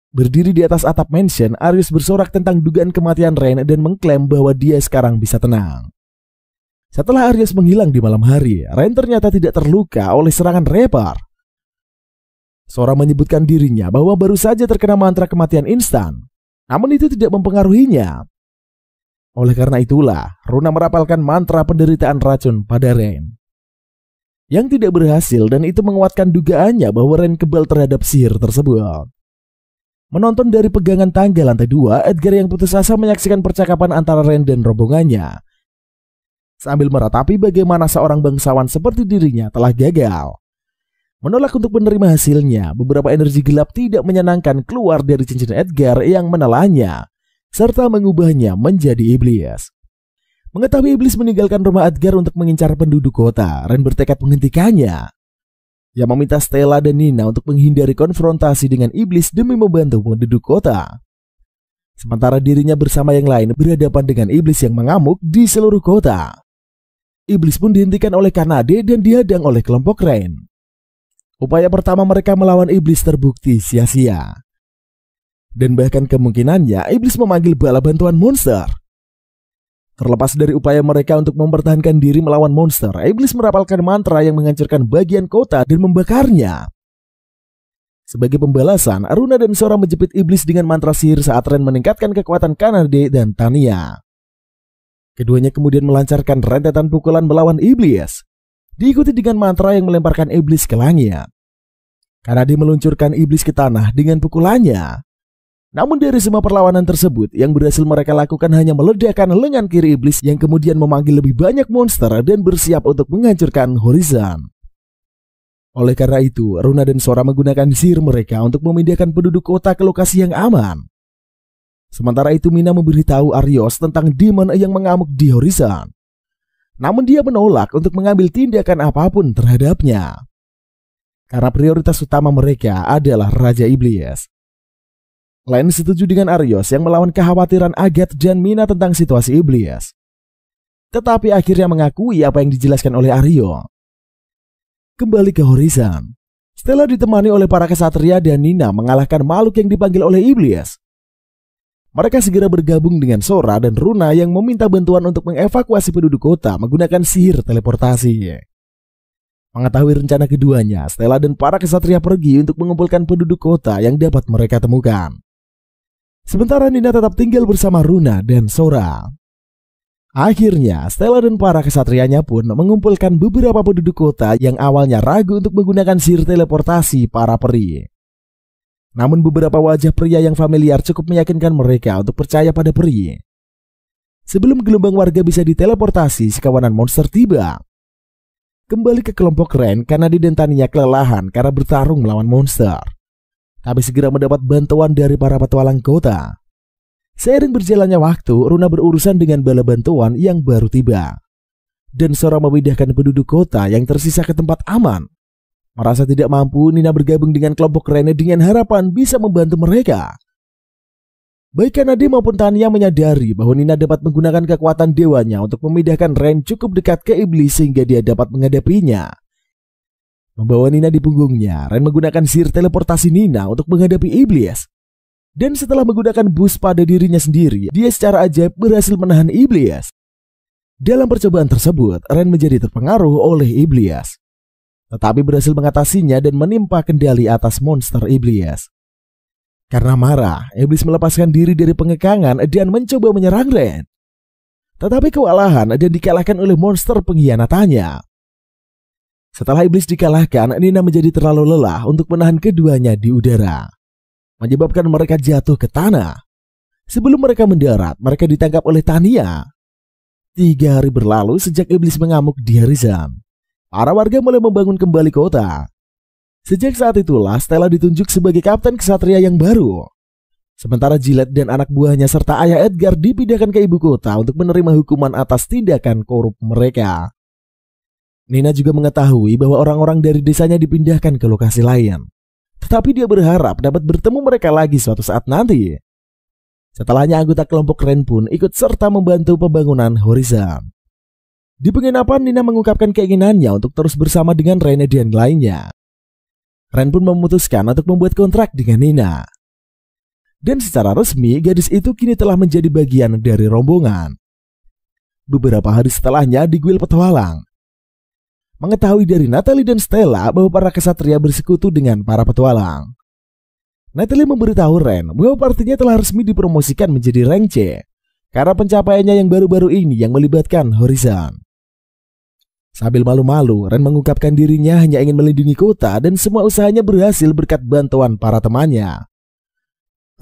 Berdiri di atas atap mansion, Arius bersorak tentang dugaan kematian Rain dan mengklaim bahwa dia sekarang bisa tenang. Setelah Arius menghilang di malam hari, Rain ternyata tidak terluka oleh serangan rapper. Sora menyebutkan dirinya bahwa baru saja terkena mantra kematian instan, namun itu tidak mempengaruhinya. Oleh karena itulah, Runa merapalkan mantra penderitaan racun pada Rain, yang tidak berhasil, dan itu menguatkan dugaannya bahwa Ren kebal terhadap sihir tersebut. Menonton dari pegangan tangga lantai 2, Edgar yang putus asa menyaksikan percakapan antara Ren dan rombongannya, sambil meratapi bagaimana seorang bangsawan seperti dirinya telah gagal. Menolak untuk menerima hasilnya, beberapa energi gelap tidak menyenangkan keluar dari cincin Edgar yang menelannya, serta mengubahnya menjadi iblis. Mengetahui iblis meninggalkan rumah Edgar untuk mengincar penduduk kota, Ren bertekad menghentikannya. Ia meminta Stella dan Nina untuk menghindari konfrontasi dengan iblis demi membantu penduduk kota. Sementara dirinya bersama yang lain berhadapan dengan iblis yang mengamuk di seluruh kota. Iblis pun dihentikan oleh Kanade dan dihadang oleh kelompok Rain. Upaya pertama mereka melawan iblis terbukti sia-sia. Dan bahkan kemungkinannya iblis memanggil bala bantuan monster. Terlepas dari upaya mereka untuk mempertahankan diri melawan monster, iblis merapalkan mantra yang menghancurkan bagian kota dan membakarnya. Sebagai pembalasan, Aruna dan Sora menjepit iblis dengan mantra sihir saat Ren meningkatkan kekuatan Kanade dan Tania. Keduanya kemudian melancarkan rentetan pukulan melawan iblis, diikuti dengan mantra yang melemparkan iblis ke langit. Kanade meluncurkan iblis ke tanah dengan pukulannya. Namun dari semua perlawanan tersebut, yang berhasil mereka lakukan hanya meledakkan lengan kiri iblis yang kemudian memanggil lebih banyak monster dan bersiap untuk menghancurkan Horizon. Oleh karena itu, Runa dan Sora menggunakan sihir mereka untuk memindahkan penduduk kota ke lokasi yang aman. Sementara itu Mina memberitahu Arios tentang demon yang mengamuk di Horizon. Namun dia menolak untuk mengambil tindakan apapun terhadapnya, karena prioritas utama mereka adalah Raja Iblis. Len setuju dengan Arios yang melawan kekhawatiran Agathe dan Mina tentang situasi iblis, tetapi akhirnya mengakui apa yang dijelaskan oleh Aryo. Kembali ke Horizon, Stella ditemani oleh para kesatria dan Nina mengalahkan makhluk yang dipanggil oleh iblis. Mereka segera bergabung dengan Sora dan Runa yang meminta bantuan untuk mengevakuasi penduduk kota menggunakan sihir teleportasi. Mengetahui rencana keduanya, Stella dan para kesatria pergi untuk mengumpulkan penduduk kota yang dapat mereka temukan. Sementara Nina tetap tinggal bersama Runa dan Sora. Akhirnya, Stella dan para kesatrianya pun mengumpulkan beberapa penduduk kota yang awalnya ragu untuk menggunakan sihir teleportasi para peri. Namun beberapa wajah pria yang familiar cukup meyakinkan mereka untuk percaya pada peri. Sebelum gelombang warga bisa diteleportasi, sekawanan monster tiba. Kembali ke kelompok Ren, Kanade dan Tania kelelahan karena bertarung melawan monster, tapi segera mendapat bantuan dari para petualang kota. Seiring berjalannya waktu, Runa berurusan dengan bala bantuan yang baru tiba. Dan Sora memindahkan penduduk kota yang tersisa ke tempat aman. Merasa tidak mampu, Nina bergabung dengan kelompok Ren dengan harapan bisa membantu mereka. Baik Kanade maupun Tanya menyadari bahwa Nina dapat menggunakan kekuatan dewanya untuk memindahkan Ren cukup dekat ke iblis sehingga dia dapat menghadapinya. Membawa Nina di punggungnya, Ren menggunakan sihir teleportasi Nina untuk menghadapi iblis. Dan setelah menggunakan boost pada dirinya sendiri, dia secara ajaib berhasil menahan iblis. Dalam percobaan tersebut, Ren menjadi terpengaruh oleh iblis. Tetapi berhasil mengatasinya dan menimpa kendali atas monster iblis. Karena marah, iblis melepaskan diri dari pengekangan dan mencoba menyerang Ren. Tetapi kewalahan dan dikalahkan oleh monster pengkhianatannya. Setelah iblis dikalahkan, Nina menjadi terlalu lelah untuk menahan keduanya di udara, menyebabkan mereka jatuh ke tanah. Sebelum mereka mendarat, mereka ditangkap oleh Tanya. 3 hari berlalu sejak iblis mengamuk di Horizon. Para warga mulai membangun kembali kota. Sejak saat itulah Stella ditunjuk sebagai kapten kesatria yang baru. Sementara Gillette dan anak buahnya serta ayah Edgar dipindahkan ke ibu kota untuk menerima hukuman atas tindakan korup mereka. Nina juga mengetahui bahwa orang-orang dari desanya dipindahkan ke lokasi lain. Tetapi dia berharap dapat bertemu mereka lagi suatu saat nanti. Setelahnya anggota kelompok Ren pun ikut serta membantu pembangunan Horizon. Di penginapan, Nina mengungkapkan keinginannya untuk terus bersama dengan Ren dan lainnya. Ren pun memutuskan untuk membuat kontrak dengan Nina. Dan secara resmi, gadis itu kini telah menjadi bagian dari rombongan. Beberapa hari setelahnya di Guild Petualang, mengetahui dari Natalie dan Stella bahwa para kesatria bersekutu dengan para petualang. Natalie memberitahu Ren bahwa partinya telah resmi dipromosikan menjadi rank C karena pencapaiannya yang baru-baru ini yang melibatkan Horizon. Sambil malu-malu, Ren mengungkapkan dirinya hanya ingin melindungi kota dan semua usahanya berhasil berkat bantuan para temannya.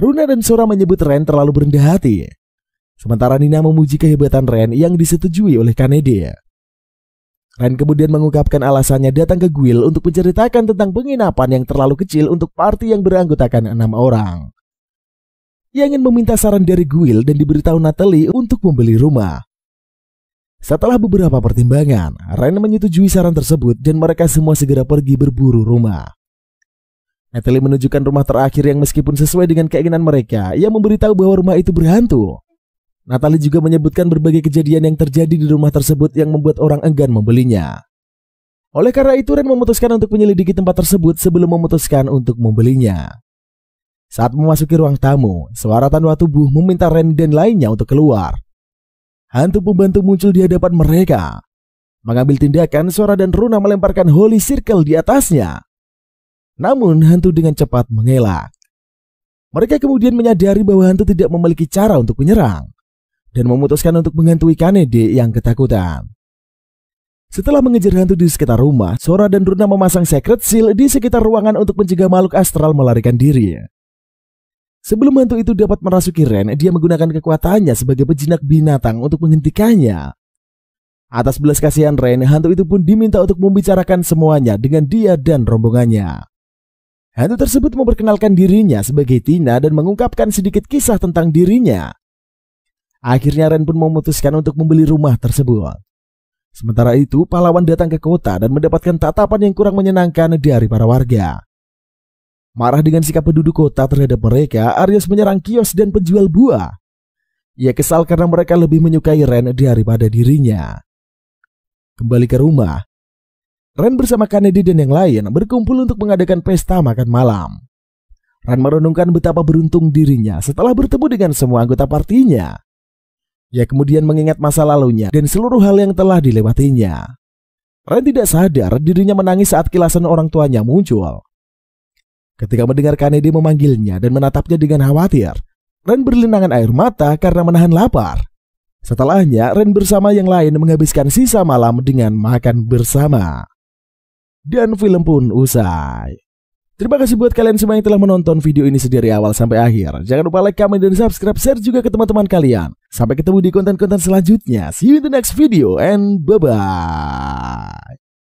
Runa dan Sora menyebut Ren terlalu berendah hati. Sementara Nina memuji kehebatan Ren yang disetujui oleh Kanade. Ren kemudian mengungkapkan alasannya datang ke Guild untuk menceritakan tentang penginapan yang terlalu kecil untuk party yang beranggotakan 6 orang. Ia ingin meminta saran dari Guild dan diberitahu Natalie untuk membeli rumah. Setelah beberapa pertimbangan, Ren menyetujui saran tersebut dan mereka semua segera pergi berburu rumah. Natalie menunjukkan rumah terakhir yang meskipun sesuai dengan keinginan mereka, ia memberitahu bahwa rumah itu berhantu. Natalie juga menyebutkan berbagai kejadian yang terjadi di rumah tersebut yang membuat orang enggan membelinya. Oleh karena itu, Ren memutuskan untuk menyelidiki tempat tersebut sebelum memutuskan untuk membelinya. Saat memasuki ruang tamu, suara tanpa tubuh meminta Ren dan lainnya untuk keluar. Hantu pembantu muncul di hadapan mereka. Mengambil tindakan, Sora dan Runa melemparkan Holy Circle di atasnya. Namun, hantu dengan cepat mengelak. Mereka kemudian menyadari bahwa hantu tidak memiliki cara untuk menyerang dan memutuskan untuk menghantui Kanade yang ketakutan. Setelah mengejar hantu di sekitar rumah, Sora dan Runa memasang Secret Seal di sekitar ruangan untuk mencegah makhluk astral melarikan diri. Sebelum hantu itu dapat merasuki Ren, dia menggunakan kekuatannya sebagai pejinak binatang untuk menghentikannya. Atas belas kasihan Ren, hantu itu pun diminta untuk membicarakan semuanya dengan dia dan rombongannya. Hantu tersebut memperkenalkan dirinya sebagai Tina dan mengungkapkan sedikit kisah tentang dirinya. Akhirnya Ren pun memutuskan untuk membeli rumah tersebut. Sementara itu, pahlawan datang ke kota dan mendapatkan tatapan yang kurang menyenangkan dari para warga. Marah dengan sikap penduduk kota terhadap mereka, Aries menyerang kios dan penjual buah. Ia kesal karena mereka lebih menyukai Ren daripada dirinya. Kembali ke rumah, Ren bersama Kanade dan yang lain berkumpul untuk mengadakan pesta makan malam. Ren merenungkan betapa beruntung dirinya setelah bertemu dengan semua anggota partinya. Ia kemudian mengingat masa lalunya dan seluruh hal yang telah dilewatinya. Ren tidak sadar dirinya menangis saat kilasan orang tuanya muncul. Ketika mendengar Kanade memanggilnya dan menatapnya dengan khawatir, Ren berlinangan air mata karena menahan lapar. Setelahnya, Ren bersama yang lain menghabiskan sisa malam dengan makan bersama. Dan film pun usai. Terima kasih buat kalian semua yang telah menonton video ini dari awal sampai akhir. Jangan lupa like, comment, dan subscribe, share juga ke teman-teman kalian. Sampai ketemu di konten-konten selanjutnya. See you in the next video and bye-bye.